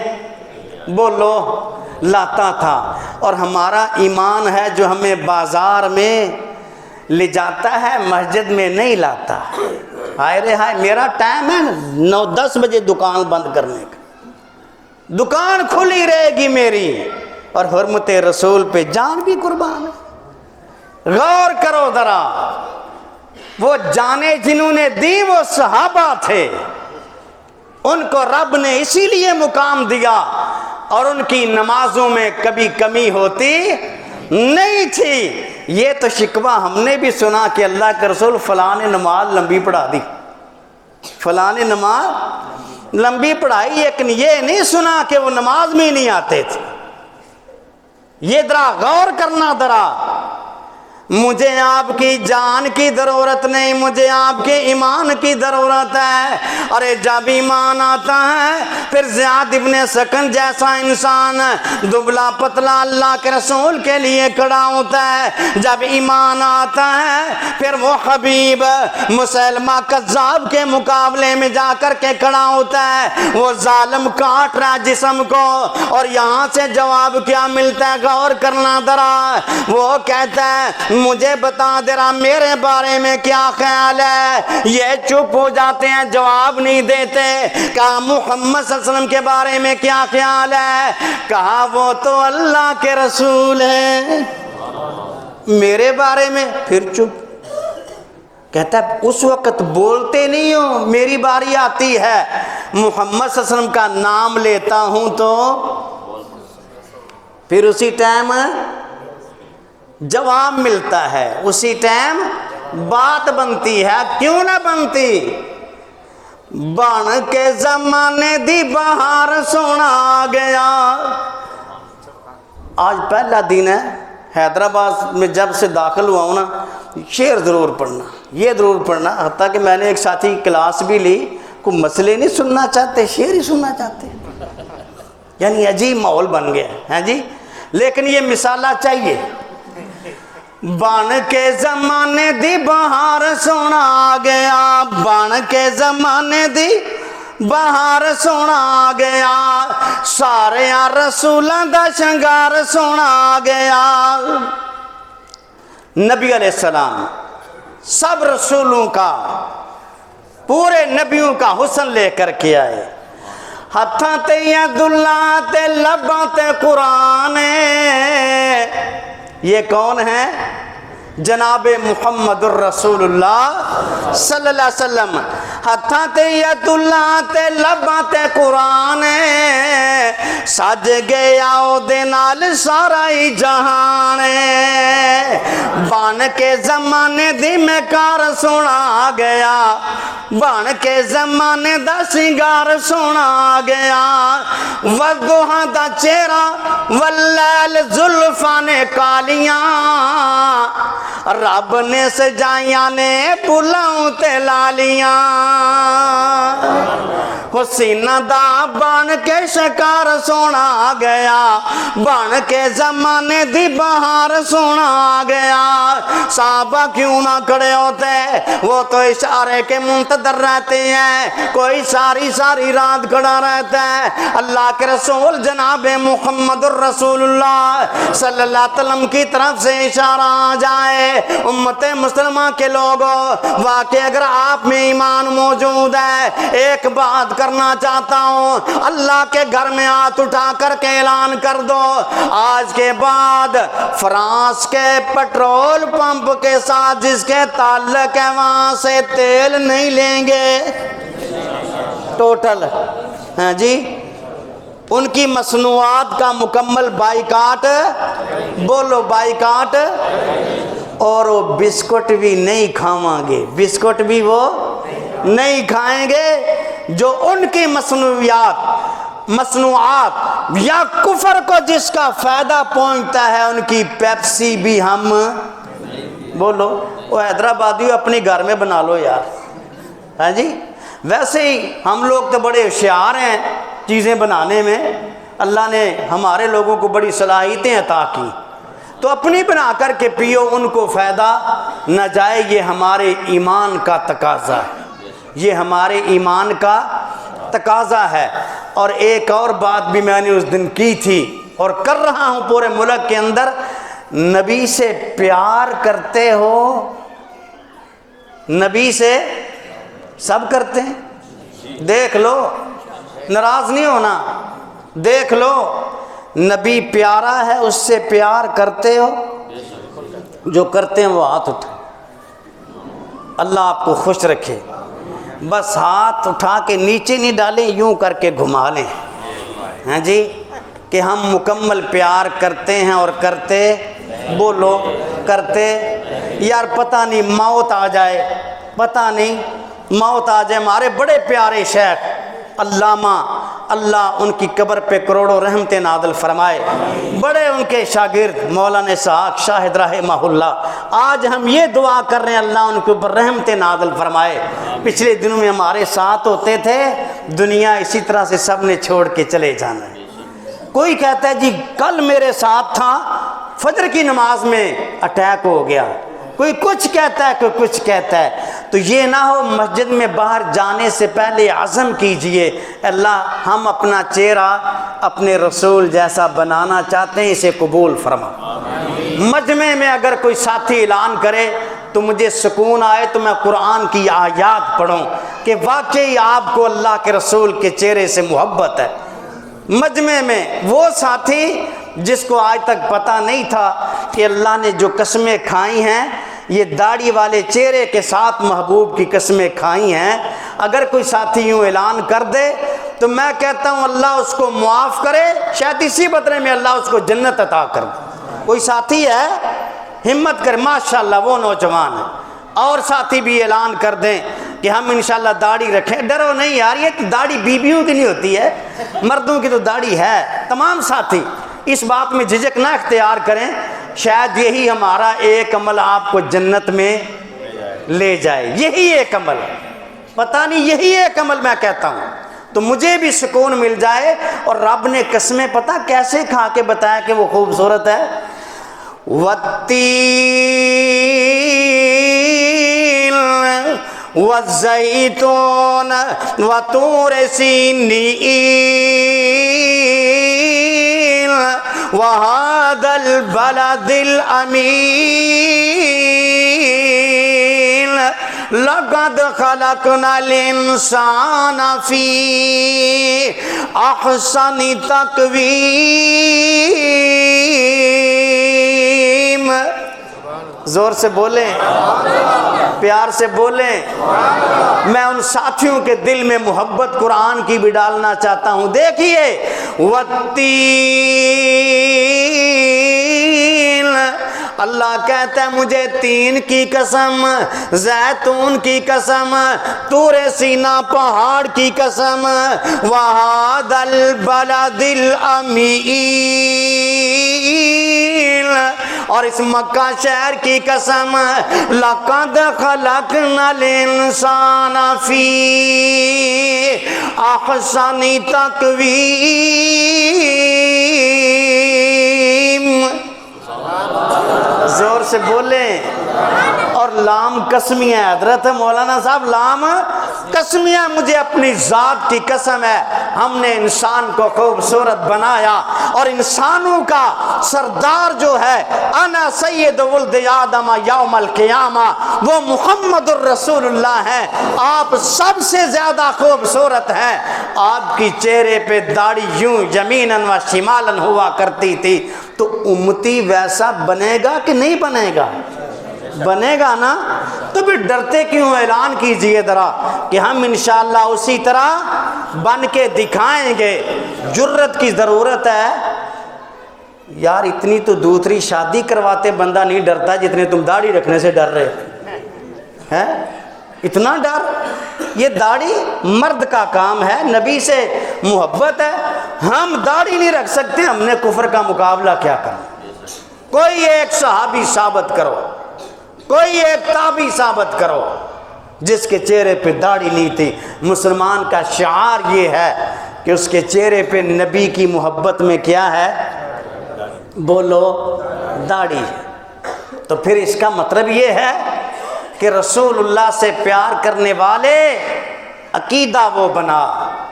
بولو، لاتا تھا، اور ہمارا ایمان ہے جو ہمیں بازار میں لے جاتا ہے، مسجد میں نہیں لاتا۔ ہائے رے ہائے، میرا ٹائم ہے 9-10 بجے دکان بند کرنے کا، دکان کھلی رہے گی میری، اور حرمت رسول پہ جان بھی قربان ہے۔ غور کرو ذرا، وہ جانیں جنہوں نے دی وہ صحابہ تھے، ان کو رب نے اسی لیے مقام دیا، اور ان کی نمازوں میں کبھی کمی ہوتی نہیں تھی۔ یہ تو شکوہ ہم نے بھی سنا کہ اللہ کے رسول فلاں نے نماز لمبی پڑھا دی، فلاں نے نماز لمبی پڑھائی، لیکن یہ نہیں سنا کہ وہ نماز میں نہیں آتے تھے۔ یہ ذرا غور کرنا، ذرا مجھے آپ کی جان کی ضرورت نہیں، مجھے آپ کے ایمان کی ضرورت ہے۔ ارے جب ایمان آتا ہے پھر زیاد ابن سکن جیسا انسان دبلا پتلا اللہ کے رسول کے لیے کھڑا ہوتا ہے۔ جب ایمان آتا ہے پھر وہ حبیب مسلمہ کذاب کے مقابلے میں جا کر کے کھڑا ہوتا ہے۔ وہ ظالم کاٹ رہا جسم کو، اور یہاں سے جواب کیا ملتا ہے؟ غور کرنا ذرا۔ وہ کہتا ہے مجھے بتا دے رہا میرے بارے میں کیا خیال ہے؟ یہ چپ ہو جاتے ہیں، جواب نہیں دیتے۔ کہا محمد صلی اللہ علیہ وسلم کے بارے میں کیا خیال ہے؟ کہا وہ تو اللہ کے رسول ہیں۔ میرے بارے میں پھر چپ۔ کہتا ہے اس وقت بولتے نہیں ہو، میری باری آتی ہے محمد صلی اللہ علیہ وسلم کا نام لیتا ہوں تو پھر اسی ٹائم جواب ملتا ہے، اسی ٹائم بات بنتی ہے۔ کیوں نہ بنتی؟ بن کے زمانے دی بہار سونا آ گیا۔ آج پہلا دن ہے حیدرآباد میں، جب سے داخل ہوا ہوں نا، شعر ضرور پڑھنا، یہ ضرور پڑھنا۔ حتیٰ کہ میں نے ایک ساتھی کلاس بھی لی، کوئی مسئلے نہیں سننا چاہتے، شعر ہی سننا چاہتے، یعنی عجیب ماحول بن گیا ہے جی۔ لیکن یہ مثالہ چاہیے۔ بن کے زمانے دی بہار سونا آ گیا، بن کے زمانے دی بہار سونا آ گیا، سارے رسولاں دا شنگار سونا آ گیا۔ نبی علیہ السلام سب رسولوں کا، پورے نبیوں کا حسن لے کر کے آئے۔ ہتھاں تے عبداللہ تے لباں تے قرآن، یہ کون ہے؟ جناب محمد الرسول اللہ صلی اللہ علیہ وسلم۔ ہتھاں تے ید اللہ تے لباں تے قرآن، سج گیا او دے نال سارا ہی جہان۔ بن کے زمانے دی میں کار سونا آ گیا، بن کے زمانے دا سنگار سونا آ گیا۔ والضحیٰ دا چہرہ واللیل زلفاں نے کالیاں، رب نے سجائیاں نے پلاؤں تے لالیاں۔ حسینہ دا بن کے شکار سونا آ گیا، بن کے زمانے دی بہار سونا آ گیا۔ صحابہ کیوں نہ کھڑے ہوتے؟ وہ تو اشارے کے منتظر رہتے ہیں، کوئی ساری ساری رات کھڑا رہتا ہے۔ اللہ کے رسول جناب محمد الرسول اللہ صلی اللہ علیہ وسلم کی طرف سے اشارہ آ جائے، امت مسلمہ کے لوگوں، واقعی اگر آپ میں ایمان موجود ہے، ایک بات کرنا چاہتا ہوں، اللہ کے گھر میں ہاتھ اٹھا کر کے اعلان کر دو، آج کے بعد فرانس کے پیٹرول پمپ کے ساتھ جس کے تعلق ہے وہاں سے تیل نہیں لیں گے، ٹوٹل۔ ہاں جی، ان کی مصنوعات کا مکمل بائیکاٹ، بولو بائیکاٹ۔ اور وہ بسکٹ بھی نہیں کھاواں گے، بسکٹ بھی وہ نہیں کھائیں گے جو ان کی مصنوعات یا کفر کو جس کا فائدہ پہنچتا ہے، ان کی پیپسی بھی ہم، بولو۔ وہ حیدرآبادی اپنی گھر میں بنا لو یار، ہاں جی۔ ویسے ہی ہم لوگ تو بڑے ہوشیار ہیں چیزیں بنانے میں، اللہ نے ہمارے لوگوں کو بڑی صلاحیتیں عطا کی، تو اپنی بنا کر کے پیو، ان کو فائدہ نہ جائے۔ یہ ہمارے ایمان کا تقاضا ہے، یہ ہمارے ایمان کا تقاضا ہے۔ اور ایک اور بات بھی میں نے اس دن کی تھی اور کر رہا ہوں پورے ملک کے اندر، نبی سے پیار کرتے ہو؟ نبی سے سب کرتے ہیں، دیکھ لو، ناراض نہیں ہونا، دیکھ لو، نبی پیارا ہے، اس سے پیار کرتے ہو؟ جو کرتے ہیں وہ ہاتھ اٹھائیں، اللہ آپ کو خوش رکھے۔ بس ہاتھ اٹھا کے نیچے نہیں ڈالیں، یوں کر کے گھما لیں، ہاں جی، کہ ہم مکمل پیار کرتے ہیں اور کرتے، بولو کرتے۔ یار پتہ نہیں موت آ جائے، پتہ نہیں موت آ جائے۔ ہمارے بڑے پیارے شیخ علامہ اللہ ان کی قبر پہ کروڑوں رحمتیں نازل فرمائے۔ بڑے ان کے شاگرد مولانا اسحاق شاہد رحمہ اللہ، آج ہم یہ دعا کر رہے ہیں اللہ ان کے اوپر رحمتیں نازل فرمائے۔ پچھلے دنوں میں ہمارے ساتھ ہوتے تھے، دنیا اسی طرح سے سب نے چھوڑ کے چلے جانا ہے۔ کوئی کہتا ہے جی کل میرے ساتھ تھا، فجر کی نماز میں اٹیک ہو گیا، کوئی کچھ کہتا ہے کوئی کچھ کہتا ہے۔ تو یہ نہ ہو، مسجد میں باہر جانے سے پہلے عزم کیجئے اللہ ہم اپنا چہرہ اپنے رسول جیسا بنانا چاہتے ہیں، اسے قبول فرما۔ مجمع میں اگر کوئی ساتھی اعلان کرے تو مجھے سکون آئے تو میں قرآن کی آیات پڑھوں کہ واقعی آپ کو اللہ کے رسول کے چہرے سے محبت ہے۔ مجمع میں وہ ساتھی جس کو آج تک پتہ نہیں تھا کہ اللہ نے جو قسمیں کھائی ہیں یہ داڑھی والے چہرے کے ساتھ محبوب کی قسمیں کھائی ہیں، اگر کوئی ساتھی یوں اعلان کر دے تو میں کہتا ہوں اللہ اس کو معاف کرے، شاید اسی بدلے میں اللہ اس کو جنت عطا کر دے۔ کوئی ساتھی ہے ہمت کرے، ماشاءاللہ وہ نوجوان ہے، اور ساتھی بھی اعلان کر دیں کہ ہم انشاءاللہ داڑھی رکھیں۔ ڈرو نہیں یار، یہ داڑھی بیویوں کی نہیں ہوتی ہے، مردوں کی تو داڑھی ہے۔ تمام ساتھی اس بات میں جھجک نہ اختیار کریں، شاید یہی ہمارا ایک عمل آپ کو جنت میں لے جائے، یہی ایک عمل، پتہ نہیں یہی ایک عمل میں کہتا ہوں تو مجھے بھی سکون مل جائے۔ اور رب نے قسمیں پتہ کیسے کھا کے بتایا کہ وہ خوبصورت ہے۔ والتین والزیتون وطور سینین وهذا البلد الامین لقد خلقنا الانسان فی احسن تقویم۔ زور سے بولیں، پیار سے بولیں۔ میں ان ساتھیوں کے دل میں محبت قرآن کی بھی ڈالنا چاہتا ہوں۔ دیکھیے والتین، اللہ کہتا ہے مجھے تین کی قسم، زیتون کی قسم، طور سینا پہاڑ کی قسم، وَهَذَا الْبَلَدِ الْأَمِينَ، اور اس مکہ شہر کی قسم، لَقَدْ خَلَقْنَا الْإِنسَانَ فِي أَحْسَنِ تَقْوِيمٍ۔ زور سے بولیں۔ اور لام قسمیہ ہے حضرت مولانا صاحب، لام قسمیہ، مجھے اپنی ذات کی قسم ہے ہم نے انسان کو خوبصورت بنایا، اور انسانوں کا سردار جو ہے انا سید ولد آدم یوم القیامہ وہ محمد الرسول اللہ ہے، آپ سب سے زیادہ خوبصورت ہیں۔ آپ کی چہرے پہ داڑھی یوں یمیناً و شمالاً ہوا کرتی تھی، تو امتی ویسا بنے گا کہ نہیں بنے گا؟ بنے گا نا؟ تو پھر ڈرتے کیوں؟ اعلان کیجئے ذرا کہ ہم انشاءاللہ اسی طرح بن کے دکھائیں گے۔ جرت کی ضرورت ہے یار، اتنی تو دوسری شادی کرواتے بندہ نہیں ڈرتا جتنے تم داڑھی رکھنے سے ڈر رہے ہیں۔ اتنا ڈر؟ یہ داڑھی مرد کا کام ہے، نبی سے محبت ہے، ہم داڑھی نہیں رکھ سکتے، ہم نے کفر کا مقابلہ کیا کرنا؟ کوئی ایک صحابی ثابت کرو، کوئی ایک تابعی ثابت کرو جس کے چہرے پہ داڑھی نہیں تھی۔ مسلمان کا شعار یہ ہے کہ اس کے چہرے پہ نبی کی محبت میں کیا ہے؟ بولو، داڑھی۔ تو پھر اس کا مطلب یہ ہے کہ رسول اللہ سے پیار کرنے والے عقیدہ وہ بنا،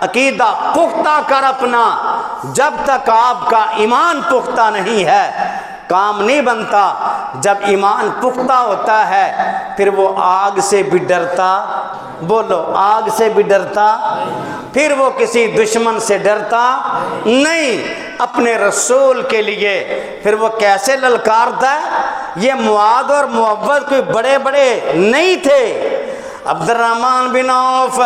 عقیدہ پختہ کر اپنا۔ جب تک آپ کا ایمان پختہ نہیں ہے کام نہیں بنتا، جب ایمان پختہ ہوتا ہے پھر وہ آگ سے بھی ڈرتا، بولو آگ سے بھی ڈرتا، پھر وہ کسی دشمن سے ڈرتا نہیں، اپنے رسول کے لیے پھر وہ کیسے للکارتا ہے۔ یہ معاذ اور معوذ کوئی بڑے بڑے نہیں تھے۔ عبد الرحمن بن عوف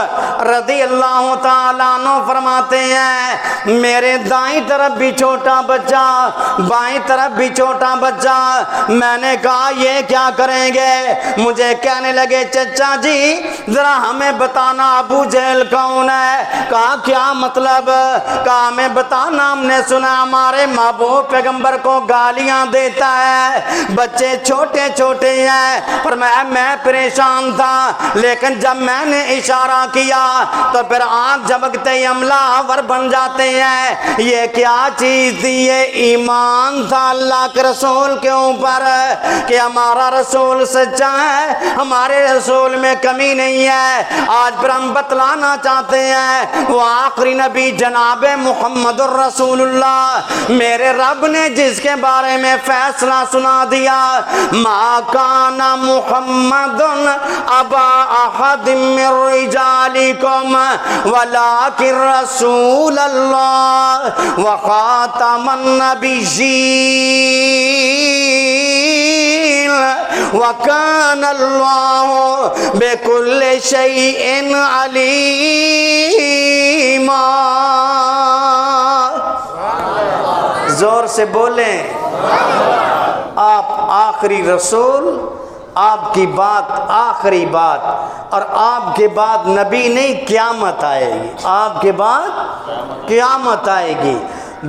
رضی اللہ تعالیٰ عنہ فرماتے ہیں میرے دائیں طرف بھی چھوٹا بچہ، بائیں طرف بھی چھوٹا بچہ، میں نے کہا یہ کیا کریں گے؟ مجھے کہنے لگے چچا جی ذرا ہمیں بتانا ابو جہل کون ہے؟ کہا کیا مطلب؟ کہا ہمیں بتانا، ہم نے سنا ہمارے محبوب پیغمبر کو گالیاں دیتا ہے، بچے چھوٹے چھوٹے ہیں۔ فرمایا میں پریشان تھا، لیکن جب میں نے اشارہ کیا تو پھر آنکھ جھپکتے ہی عملہ آور بن جاتے ہیں۔ یہ کیا چیز تھی؟ یہ ایمان تھا اللہ کے رسول کے اوپر کہ ہمارا رسول سچا ہے، ہمارے رسول میں کمی نہیں ہے۔ آج پھر ہم بتلانا چاہتے ہیں وہ آخری نبی جناب محمد الرسول اللہ، میرے رب نے جس کے بارے میں فیصلہ سنا دیا، ما کان محمد ابا احد من رجالکم ولکن رسول اللہ وخاتم النبیین وکان اللہ بکل شیء علیما۔ زور سے بولیں، آپ آخری رسول، آپ کی بات آخری بات، اور آپ کے بعد نبی نہیں، قیامت آئے گی، آپ کے بعد قیامت آئے گی۔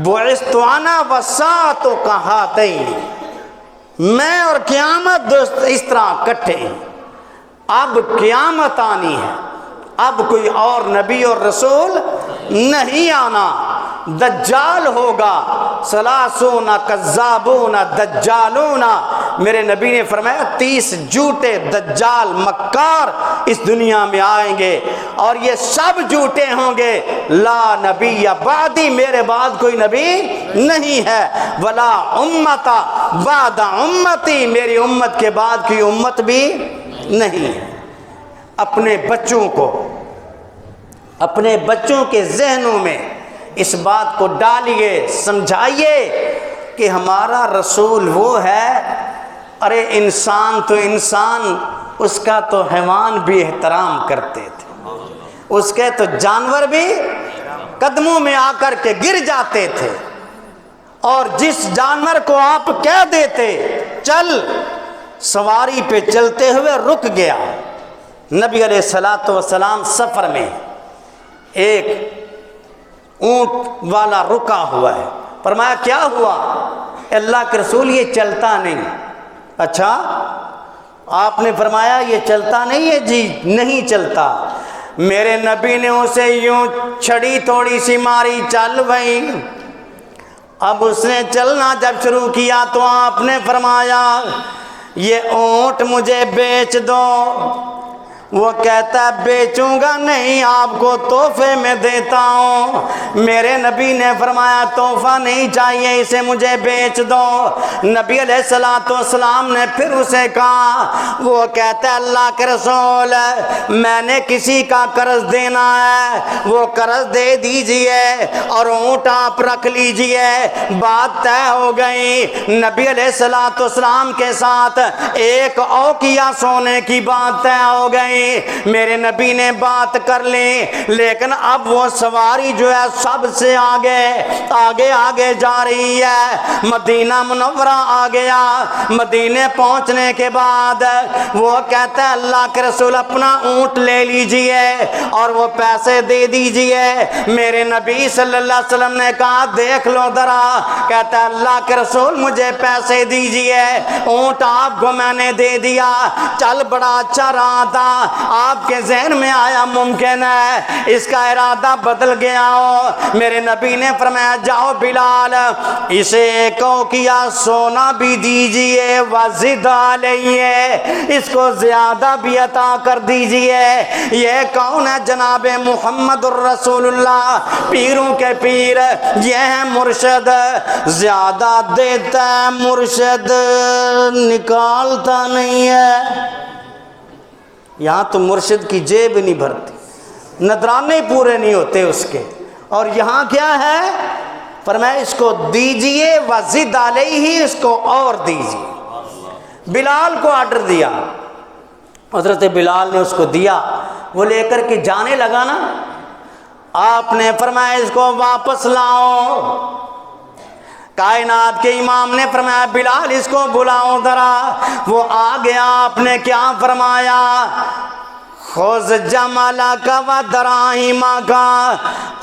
بعثت انا والساعۃ کہاتین، میں اور قیامت دوست اس طرح کٹھے ہیں۔ اب قیامت آنی ہے، اب کوئی اور نبی اور رسول نہیں آنا۔ دجال ہوگا، ثلاثون کذابون دجالون، میرے نبی نے فرمایا 30 جھوٹے دجال مکار اس دنیا میں آئیں گے، اور یہ سب جھوٹے ہوں گے۔ لا نبی بعدی، میرے بعد کوئی نبی نہیں ہے، ولا امت بعد امتی، میری امت کے بعد کوئی امت بھی نہیں ہے۔ اپنے بچوں کو، اپنے بچوں کے ذہنوں میں اس بات کو ڈالیے، سمجھائیے کہ ہمارا رسول وہ ہے۔ ارے انسان تو انسان، اس کا تو حیوان بھی احترام کرتے تھے، اس کے تو جانور بھی قدموں میں آ کر کے گر جاتے تھے، اور جس جانور کو آپ کہہ دیتے چل، سواری پہ چلتے ہوئے رک گیا۔ نبی علیہ السلام سفر میں ایک اونٹ والا رکا ہوا ہے، فرمایا کیا ہوا؟ اللہ کے رسول یہ چلتا نہیں۔ اچھا، آپ نے فرمایا یہ چلتا نہیں ہے؟ جی نہیں چلتا۔ میرے نبی نے اسے یوں چھڑی تھوڑی سی ماری، چل بھائی۔ اب اس نے چلنا جب شروع کیا تو آپ نے فرمایا یہ اونٹ مجھے بیچ دو۔ وہ کہتا ہے بیچوں گا نہیں، آپ کو تحفے میں دیتا ہوں۔ میرے نبی نے فرمایا تحفہ نہیں چاہیے، اسے مجھے بیچ دو۔ نبی علیہ السلام نے پھر اسے کہا، وہ کہتا ہے اللہ کے رسول میں نے کسی کا قرض دینا ہے، وہ قرض دے دیجئے اور اونٹ آپ رکھ لیجئے۔ بات طے ہو گئی، نبی علیہ السلام کے ساتھ ایک اوقیہ سونے کی بات طے ہو گئی۔ میرے نبی نے بات کر لی، لیکن اب وہ سواری جو ہے سب سے آگے جا رہی ہے۔ مدینہ منورہ آ گیا۔ مدینے پہنچنے کے بعد وہ کہتا ہے اللہ کے رسول اپنا اونٹ لے لیجئے اور وہ پیسے دے دیجئے۔ میرے نبی صلی اللہ علیہ وسلم نے کہا دیکھ لو ذرا، کہتا ہے اللہ کے رسول مجھے پیسے دیجئے، اونٹ آپ کو میں نے دے دیا، چل بڑا اچھا رہا تھا، آپ کے ذہن میں آیا ممکن ہے اس کا ارادہ بدل گیا ہو۔ میرے نبی نے فرمایا جاؤ بلال اسے ایک اوقیہ سونا بھی دیجئے وزد علیہ، اس کو زیادہ بھی عطا کر دیجئے۔ یہ کون ہے؟ جناب محمد الرسول اللہ، پیروں کے پیر، یہ ہے مرشد، زیادہ دیتا ہے مرشد نکالتا نہیں ہے۔ یہاں تو مرشد کی جیب نہیں بھرتی، نذرانے پورے نہیں ہوتے اس کے، اور یہاں کیا ہے؟ فرمایا اس کو دیجئے وزد علیہ، اس کو اور دیجئے۔ بلال کو آرڈر دیا، حضرت بلال نے اس کو دیا، وہ لے کر کے جانے لگا نا، آپ نے فرمایا اس کو واپس لاؤ۔ کائنات کے امام نے فرمایا بلال اس کو بلاؤ ذرا، وہ آ گیا۔ آپ نے کیا فرمایا؟ خذ جمالا کا و دراہیما کا،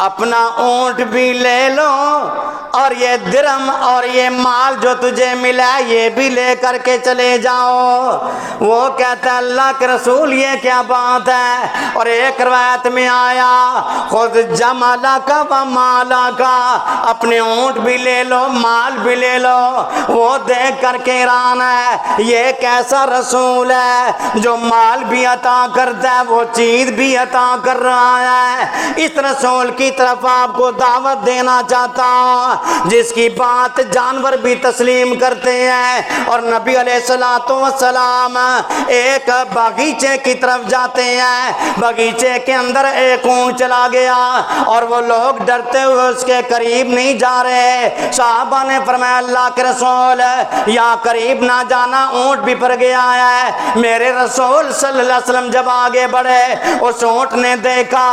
اپنا اونٹ بھی لے لو اور یہ درم اور یہ مال جو تجھے ملا یہ بھی لے کر کے چلے جاؤ۔ وہ کہتا ہے اللہ کے رسول یہ کیا بات ہے؟ اور ایک روایت میں آیا خود جمالا کا و مالا کا، اپنے اونٹ بھی لے لو مال بھی لے لو۔ وہ دیکھ کر کے حیران ہے یہ کیسا رسول ہے جو مال بھی عطا کرتا ہے وہ چیز بھی عطا کر رہا ہے۔ اس رسول کی طرف آپ کو دعوت دینا چاہتا ہوں جس کی بات جانور بھی تسلیم کرتے ہیں۔ اور نبی علیہ السلام ایک باغیچے کی طرف جاتے ہیں، باغیچے کے اندر ایک اونٹ چلا گیا اور وہ لوگ ڈرتے ہوئے اس کے قریب نہیں جا رہے۔ صحابہ نے فرمایا اللہ کے رسول یا قریب نہ جانا، اونٹ بھی پر گیا ہے۔ میرے رسول صلی اللہ علیہ وسلم جب آگے بڑھے اس اونٹ نے دیکھا،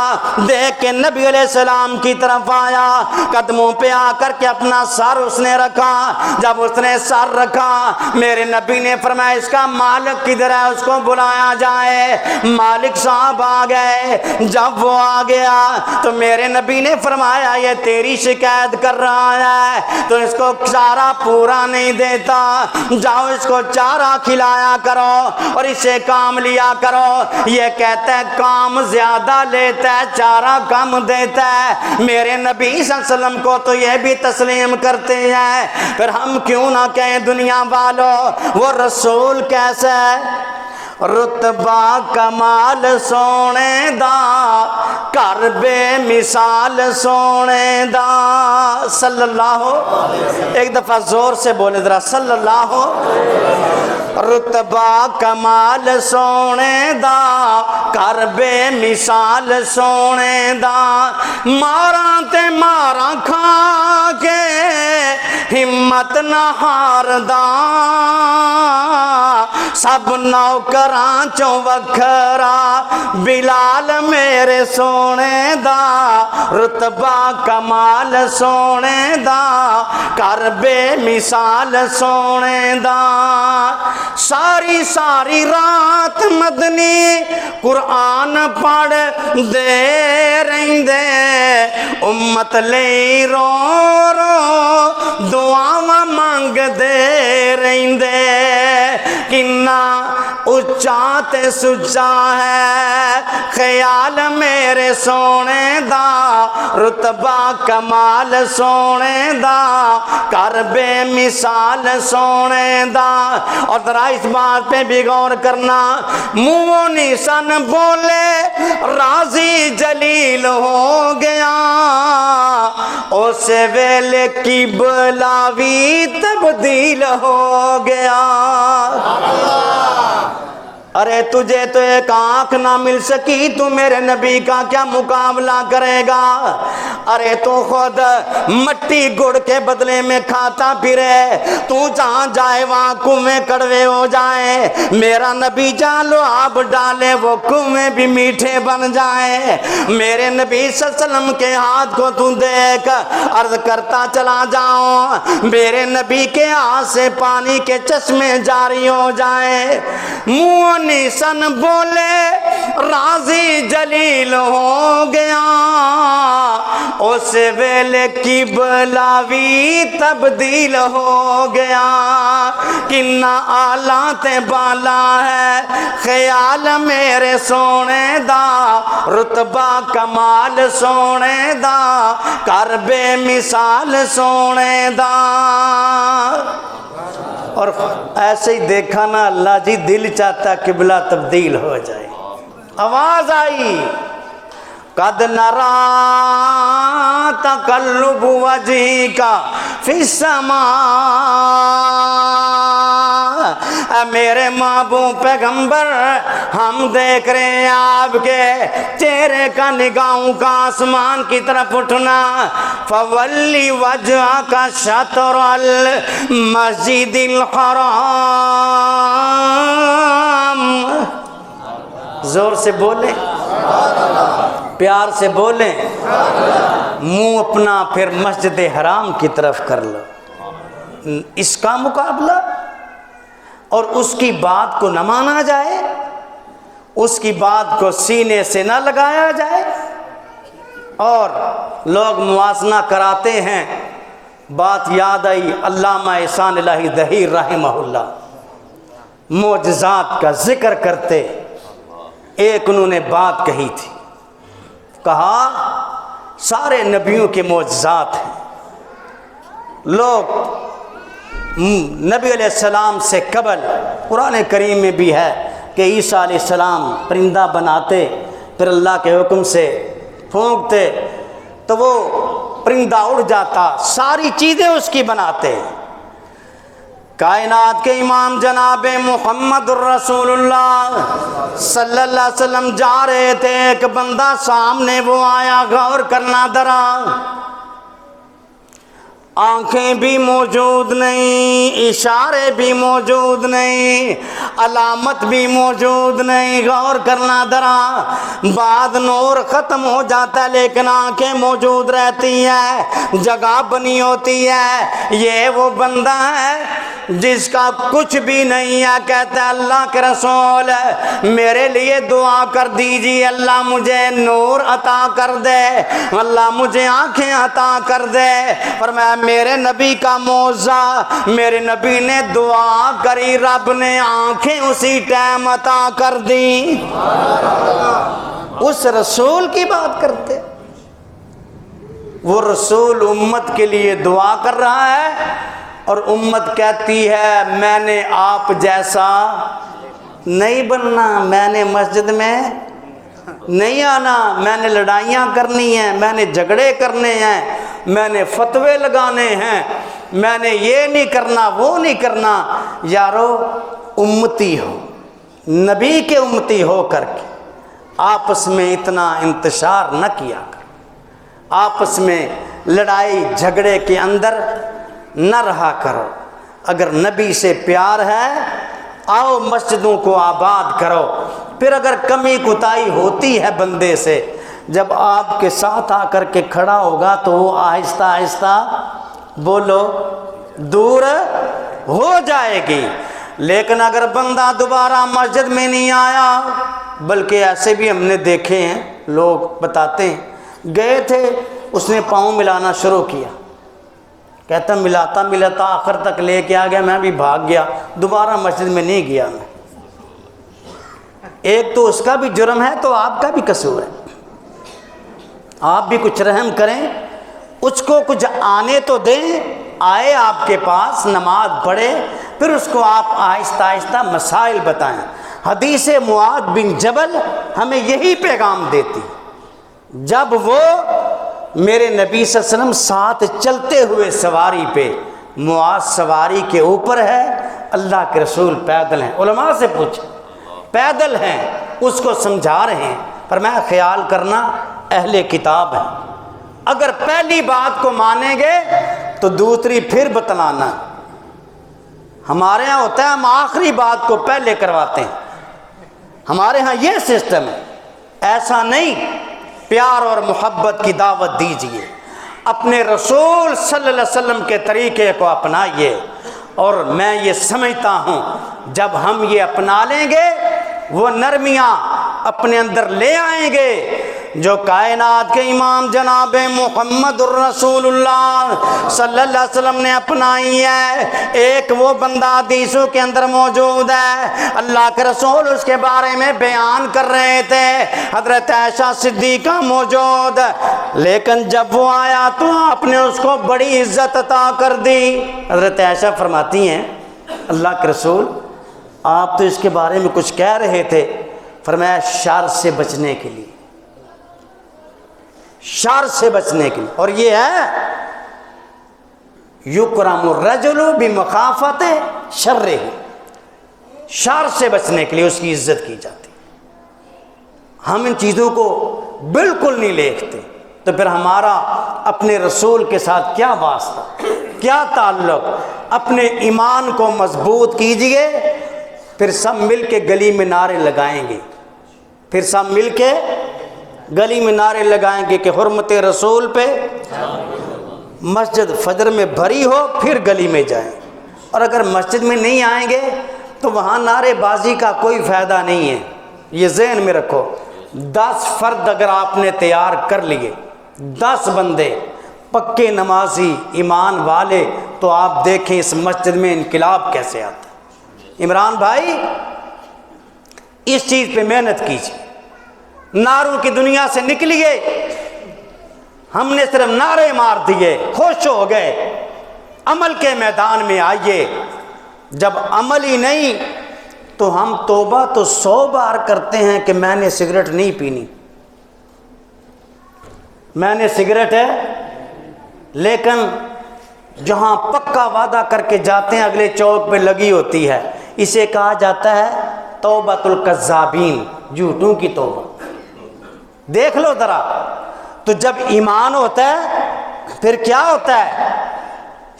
دیکھ کے نبی علیہ السلام کی طرف آیا، قدموں پہ آ کر کے اپنا سر اس نے رکھا۔ جب اس نے سر رکھا میرے نبی نے فرمایا اس کا مالک کدھر ہے، اس کو بلایا جائے۔ مالک صاحب آ گئے، جب وہ آ گیا تو میرے نبی نے فرمایا یہ تیری شکایت کر رہا ہے تو اس کو چارہ پورا نہیں دیتا، جاؤ اس کو چارہ کھلایا کرو اور اسے کام لیا کرو۔ یہ کہتا ہے کام زیادہ لیتا ہے چارہ کم دیتا ہے۔ میرے نبی صلی اللہ علیہ وسلم کو تو یہ بھی تسلیم کرتے ہیں، پھر ہم کیوں نہ کہیں دنیا والوں وہ رسول کیسا ہے؟ رتبہ کمال سونے دا، کر بے مثال سونے دا، صلی اللہ، ایک دفعہ زور سے بولے ذرا صلی اللہ۔ رتبہ کمال سونے دا، کر بے مثال سونے دا، ماراں تے ماراں کھا کے ہمت نہ ہاردا، سب نوکراں چوں وکھرا بلال میرے سونے دا، رتبہ کمال سونے دا، کر بے مثال سونے دا۔ ساری ساری رات مدنی قرآن پڑھ دے رہندے، امت لئی رو رو دعاواں مانگ دے رہندے، کنا اچا تے سچا ہے خیال میرے سونے دا، رتبہ کمال سونے دا، کر بے مثال سونے دا۔ اور ذرا اس بات پہ بھی غور کرنا، منہ نشان بولے راضی جلیل ہو گیا، اس ویلے کی بلاوی تبدیل ہو گیا۔ ارے تجھے تو ایک آنکھ نہ مل سکی تو میرے نبی کا کیا مقابلہ کرے گا؟ ارے تو خود مٹی گڑ کے بدلے میں کھاتا پھرے، تو جہاں جائے وہاں کنویں کڑوے ہو جائیں، میرا نبی جہاں لعاب ڈالے وہ کنویں بھی میٹھے بن جائیں۔ میرے نبی صلی اللہ علیہ وسلم کے ہاتھ کو تو دیکھ، عرض کرتا چلا جاؤں میرے نبی کے ہاتھ سے پانی کے چشمے جاری ہو جائیں۔ منہ نشان بولے راضی جلیل ہو گیا، اس ویلے کی بلاوی تبدیل ہو گیا، کنا آلہ تے بالا ہے خیال میرے سونے دا، رتبہ کمال سونے دا، کر بے مثال سونے دا۔ اور ایسے ہی دیکھا نا اللہ جی دل چاہتا قبلہ تبدیل ہو جائے۔ آواز آئی قد نرا تقلب وجهك فی السماء، اے میرے محبوب پیغمبر ہم دیکھ رہے ہیں آپ کے چہرے کا نگاہوں کا آسمان کی طرف اٹھنا، فولی وجهك شطر المسجد الحرام، زور سے بولیں، پیار سے بولیں، منہ اپنا پھر مسجد حرام کی طرف کر لو۔ اس کا مقابلہ اور اس کی بات کو نہ مانا جائے، اس کی بات کو سینے سے نہ لگایا جائے. اور لوگ موازنہ کراتے ہیں. بات یاد آئی علامہ احسان الہی ظہیر رحمہ اللہ معجزات کا ذکر کرتے ایک انہوں نے بات کہی تھی. کہا سارے نبیوں کے معجزات ہیں. لوگ نبی علیہ السلام سے قبل قرآن کریم میں بھی ہے کہ عیسیٰ علیہ السلام پرندہ بناتے، پھر اللہ کے حکم سے پھونکتے تو وہ پرندہ اڑ جاتا، ساری چیزیں اس کی بناتے. کائنات کے امام جناب محمد الرسول اللہ صلی اللہ علیہ وسلم جا رہے تھے، ایک بندہ سامنے وہ آیا، غور کرنا ذرا، آنکھیں بھی موجود نہیں، اشارے بھی موجود نہیں، علامت بھی موجود نہیں. غور کرنا ذرا، بعد نور ختم ہو جاتا ہے لیکن آنکھیں موجود رہتی ہیں، جگہ بنی ہوتی ہے. یہ وہ بندہ ہے جس کا کچھ بھی نہیں ہے. کہتا ہے اللہ کے رسول میرے لیے دعا کر دیجیے، اللہ مجھے نور عطا کر دے، اللہ مجھے آنکھیں عطا کر دے. فرمایا میرے نبی کا معجزہ، میرے نبی نے دعا کری، رب نے آنکھیں اسی ٹائم عطا کر دی. اس رسول کی بات کرتے، وہ رسول امت کے لیے دعا کر رہا ہے اور امت کہتی ہے میں نے آپ جیسا نہیں بننا، میں نے مسجد میں نہیں آنا، میں نے لڑائیاں کرنی ہیں، میں نے جھگڑے کرنے ہیں، میں نے فتوے لگانے ہیں، میں نے یہ نہیں کرنا وہ نہیں کرنا. یارو امتی ہو، نبی کے امتی ہو کر کے آپس میں اتنا انتشار نہ کیا کر، آپس میں لڑائی جھگڑے کے اندر نہ رہا کرو. اگر نبی سے پیار ہے آؤ مسجدوں کو آباد کرو. پھر اگر کمی کوتاہی ہوتی ہے بندے سے، جب آپ کے ساتھ آ کر کے کھڑا ہوگا تو وہ آہستہ آہستہ بولو دور ہو جائے گی. لیکن اگر بندہ دوبارہ مسجد میں نہیں آیا، بلکہ ایسے بھی ہم نے دیکھے ہیں، لوگ بتاتے ہیں گئے تھے، اس نے پاؤں ملانا شروع کیا، کہتا ملاتا ملاتا آخر تک لے کے آ گیا، میں بھی بھاگ گیا، دوبارہ مسجد میں نہیں گیا میں. ایک تو اس کا بھی جرم ہے تو آپ کا بھی قصور ہے. آپ بھی کچھ رحم کریں، اس کو کچھ آنے تو دیں، آئے آپ کے پاس نماز پڑھے، پھر اس کو آپ آہستہ آہستہ مسائل بتائیں. حدیث معاذ بن جبل ہمیں یہی پیغام دیتی. جب وہ میرے نبی صلی اللہ علیہ وسلم ساتھ چلتے ہوئے سواری پہ، معاذ سواری کے اوپر ہے، اللہ کے رسول پیدل ہیں. علماء سے پوچھ، پیدل ہیں، اس کو سمجھا رہے ہیں. پر میں خیال کرنا اہل کتاب ہیں، اگر پہلی بات کو مانیں گے تو دوسری پھر بتلانا. ہمارے ہاں ہوتا ہے ہم آخری بات کو پہلے کرواتے ہیں، ہمارے ہاں یہ سسٹم ہے. ایسا نہیں، پیار اور محبت کی دعوت دیجیے، اپنے رسول صلی اللہ علیہ وسلم کے طریقے کو اپنائیے. اور میں یہ سمجھتا ہوں جب ہم یہ اپنا لیں گے وہ نرمیاں اپنے اندر لے آئیں گے جو کائنات کے امام جناب محمد الرسول اللہ صلی اللہ علیہ وسلم نے اپنائی ہے. ایک وہ بندہ حدیثوں کے اندر موجود ہے، اللہ کے رسول اس کے بارے میں بیان کر رہے تھے، حضرت عائشہ صدیقہ موجود، لیکن جب وہ آیا تو آپ نے اس کو بڑی عزت عطا کر دی. حضرت عائشہ فرماتی ہیں اللہ کے رسول آپ تو اس کے بارے میں کچھ کہہ رہے تھے. فرمایا شر سے بچنے کے لیے، شر سے بچنے کے لیے. اور یہ ہے یکرم الرجل بمخافت شرہ، شر سے بچنے کے لیے اس کی عزت کی جاتی. ہم ان چیزوں کو بالکل نہیں لیکھتے، تو پھر ہمارا اپنے رسول کے ساتھ کیا واسطہ، کیا تعلق. اپنے ایمان کو مضبوط کیجئے، پھر سب مل کے گلی میں نعرے لگائیں گے، پھر سب مل کے گلی میں نعرے لگائیں گے کہ حرمت رسول پہ مسجد فجر میں بھری ہو، پھر گلی میں جائیں. اور اگر مسجد میں نہیں آئیں گے تو وہاں نعرے بازی کا کوئی فائدہ نہیں ہے. یہ ذہن میں رکھو، 10 فرد اگر آپ نے تیار کر لیے، 10 بندے پکے نمازی ایمان والے، تو آپ دیکھیں اس مسجد میں انقلاب کیسے آتا ہے۔ عمران بھائی اس چیز پہ محنت کیجیے، نعروں کی دنیا سے نکلیے۔ ہم نے صرف نعرے مار دیے، خوش ہو گئے، عمل کے میدان میں آئیے۔ جب عمل ہی نہیں تو ہم توبہ تو 100 بار کرتے ہیں کہ میں نے سگریٹ نہیں پینی، میں نے سگریٹ ہے، لیکن جہاں پکا وعدہ کر کے جاتے ہیں اگلے چوک پہ لگی ہوتی ہے، اسے کہا جاتا ہے توبۃ الکذابین، جھوٹوں کی توبہ۔ دیکھ لو ذرا، تو جب ایمان ہوتا ہے پھر کیا ہوتا ہے؟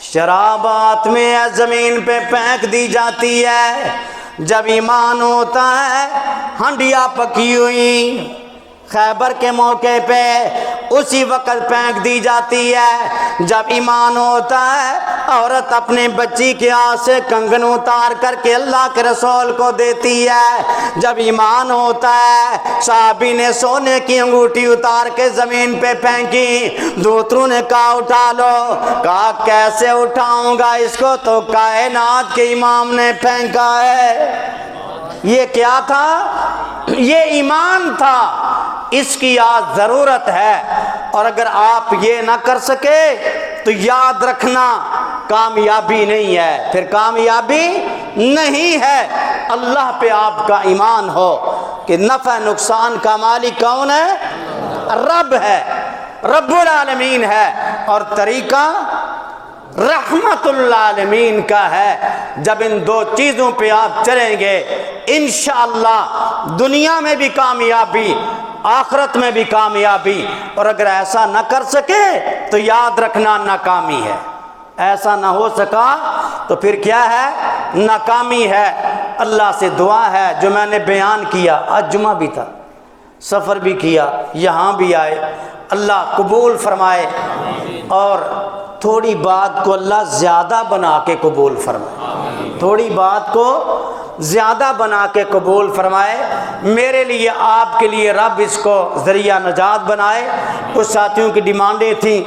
شرابات میں زمین پہ پھینک دی جاتی ہے۔ جب ایمان ہوتا ہے ہنڈیا پکی ہوئی خیبر کے موقع پہ اسی وقت پھینک دی جاتی ہے۔ جب ایمان ہوتا ہے عورت اپنے بچی کے ہاتھ سے کنگن اتار کر کے اللہ کے رسول کو دیتی ہے۔ جب ایمان ہوتا ہے صحابی نے سونے کی انگوٹھی اتار کے زمین پہ پھینکی، دوسروں نے کہا اٹھا لو، کہا کیسے اٹھاؤں گا اس کو، تو کائنات کے امام نے پھینکا ہے۔ یہ کیا تھا؟ یہ ایمان تھا، اس کی آج ضرورت ہے۔ اور اگر آپ یہ نہ کر سکے تو یاد رکھنا کامیابی نہیں ہے، پھر کامیابی نہیں ہے۔ اللہ پہ آپ کا ایمان ہو کہ نفع نقصان کا مالک کون ہے؟ رب ہے، رب العالمین ہے، اور طریقہ رحمت العالمین کا ہے۔ جب ان 2 چیزوں پہ آپ چلیں گے انشاءاللہ دنیا میں بھی کامیابی، آخرت میں بھی کامیابی۔ اور اگر ایسا نہ کر سکے تو یاد رکھنا ناکامی ہے۔ ایسا نہ ہو سکا تو پھر کیا ہے؟ ناکامی ہے۔ اللہ سے دعا ہے جو میں نے بیان کیا، آج جمعہ بھی تھا، سفر بھی کیا، یہاں بھی آئے، اللہ قبول فرمائے، اور تھوڑی بات کو اللہ زیادہ بنا کے قبول فرمائے، تھوڑی بات کو زیادہ بنا کے قبول فرمائے۔ میرے لیے، آپ کے لیے رب اس کو ذریعہ نجات بنائے۔ کچھ ساتھیوں کی ڈیمانڈیں تھیں،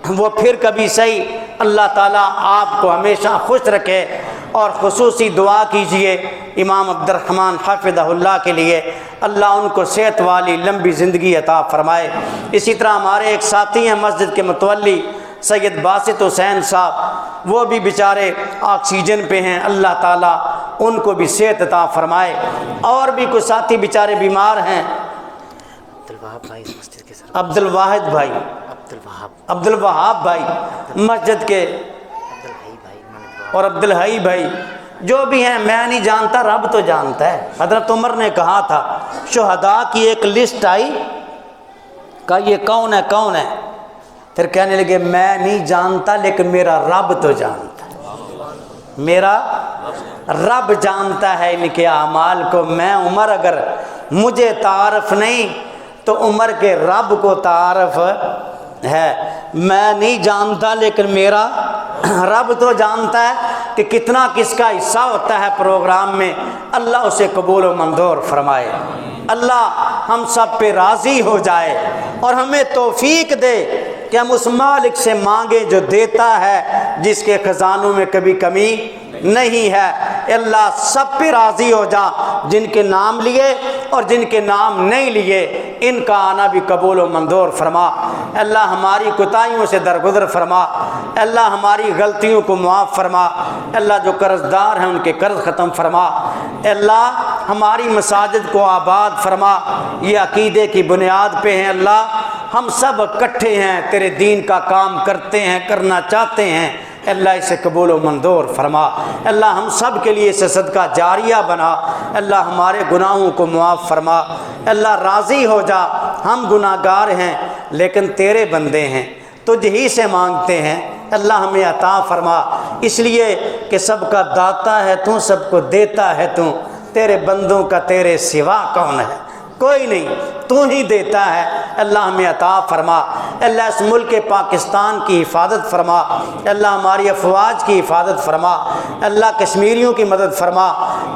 وہ پھر کبھی صحیح۔ اللہ تعالیٰ آپ کو ہمیشہ خوش رکھے، اور خصوصی دعا کیجئے امام عبد الرحمن حافظہ اللہ کے لیے، اللہ ان کو صحت والی لمبی زندگی عطا فرمائے۔ اسی طرح ہمارے ایک ساتھی ہیں مسجد کے متولی سید باسط حسین صاحب، وہ بھی بیچارے آکسیجن پہ ہیں، اللہ تعالیٰ ان کو بھی صحت عطا فرمائے۔ اور بھی کچھ ساتھی بیچارے بیمار ہیں، عبد الواحد بھائی، عبد الوہاب بھائی مسجد کے، اور عبد الحی بھائی، جو بھی ہیں میں نہیں جانتا، رب تو جانتا ہے۔ حضرت عمر نے کہا تھا، شہداء کی ایک لسٹ آئی، کہا یہ کون ہے کون ہے، پھر کہنے لگے میں نہیں جانتا لیکن میرا رب تو جانتا ہے، میرا رب جانتا ہے ان کے اعمال کو۔ میں عمر، اگر مجھے تعارف نہیں تو عمر کے رب کو تعارف ہے۔ میں نہیں جانتا لیکن میرا رب تو جانتا ہے کہ کتنا کس کا حصہ ہوتا ہے پروگرام میں۔ اللہ اسے قبول و منظور فرمائے، اللہ ہم سب پہ راضی ہو جائے، اور ہمیں توفیق دے کہ ہم اس مالک سے مانگیں جو دیتا ہے، جس کے خزانوں میں کبھی کمی نہیں ہے۔ اللہ سب پہ راضی ہو جا، جن کے نام لیے اور جن کے نام نہیں لیے ان کا آنا بھی قبول و منظور فرما۔ اللہ ہماری کوتاہیوں سے درگزر فرما، اللہ ہماری غلطیوں کو معاف فرما، اللہ جو قرض دار ہیں ان کے قرض ختم فرما، اللہ ہماری مساجد کو آباد فرما۔ یہ عقیدے کی بنیاد پہ ہیں اللہ، ہم سب اکٹھے ہیں، تیرے دین کا کام کرتے ہیں، کرنا چاہتے ہیں، اللہ اسے قبول و منظور فرما۔ اللہ ہم سب کے لیے اسے صدقہ جاریہ بنا، اللہ ہمارے گناہوں کو معاف فرما۔ اللہ راضی ہو جا، ہم گناہ گار ہیں لیکن تیرے بندے ہیں، تجھ ہی سے مانگتے ہیں، اللہ ہمیں عطا فرما، اس لیے کہ سب کا داتا ہے تو، سب کو دیتا ہے تو، تیرے بندوں کا تیرے سوا کون ہے؟ کوئی نہیں، تو ہی دیتا ہے، اللہ ہمیں عطا فرما۔ اللہ اس ملک پاکستان کی حفاظت فرما، اللہ ہماری افواج کی حفاظت فرما، اللہ کشمیریوں کی مدد فرما،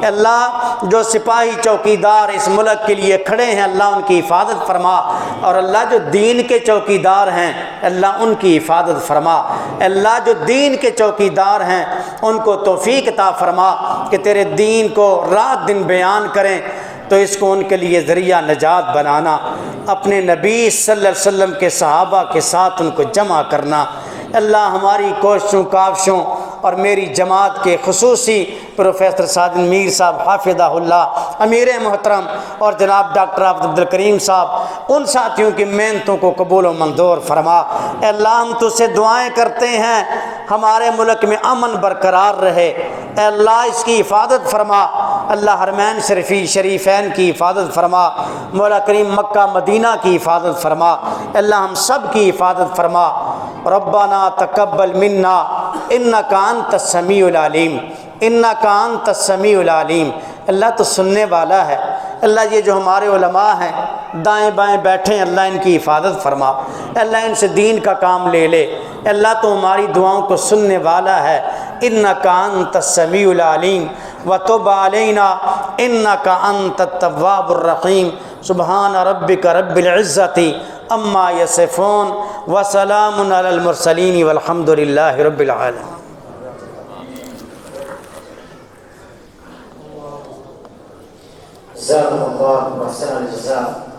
اللہ جو سپاہی چوکیدار اس ملک کے لیے کھڑے ہیں اللہ ان کی حفاظت فرما، اور اللہ جو دین کے چوکیدار ہیں اللہ ان کی حفاظت فرما۔ اللہ جو دین کے چوکیدار ہیں ان کو توفیق عطا فرما کہ تیرے دین کو رات دن بیان کریں، تو اس کو ان کے لیے ذریعہ نجات بنانا، اپنے نبی صلی اللہ علیہ وسلم کے صحابہ کے ساتھ ان کو جمع کرنا۔ اللہ ہماری کوششوں کاوشوں اور میری جماعت کے خصوصی پروفیسر ساجد میر صاحب حافظہ اللہ، امیر محترم، اور جناب ڈاکٹر عبد الکریم صاحب، ان ساتھیوں کی محنتوں کو قبول و منظور فرما۔ اے اللہ ہم تجھ سے دعائیں کرتے ہیں ہمارے ملک میں امن برقرار رہے، اے اللہ اس کی حفاظت فرما، اللہ حرمین شریفین کی حفاظت فرما، مولا کریم مکہ مدینہ کی حفاظت فرما، اے اللہ ہم سب کی حفاظت فرما۔ ربنا تقبل منا انک انت السمیع العلیم، انک انت السمیع العلیم۔ اللہ تو سننے والا ہے۔ اللہ یہ جو ہمارے علماء ہیں دائیں بائیں بیٹھے ہیں اللہ ان کی حفاظت فرما، اللہ ان سے دین کا کام لے لے، اللہ تو ہماری دعاؤں کو سننے والا ہے۔ انک انت السمیع العلیم وتب علینا انک انت التواب الرحیم۔ سبحان ربک رب العزۃ عما یصفون وسلام علی المرسلین والحمد للہ رب العالمین۔ جزاکم اللہ احسن الجزاء۔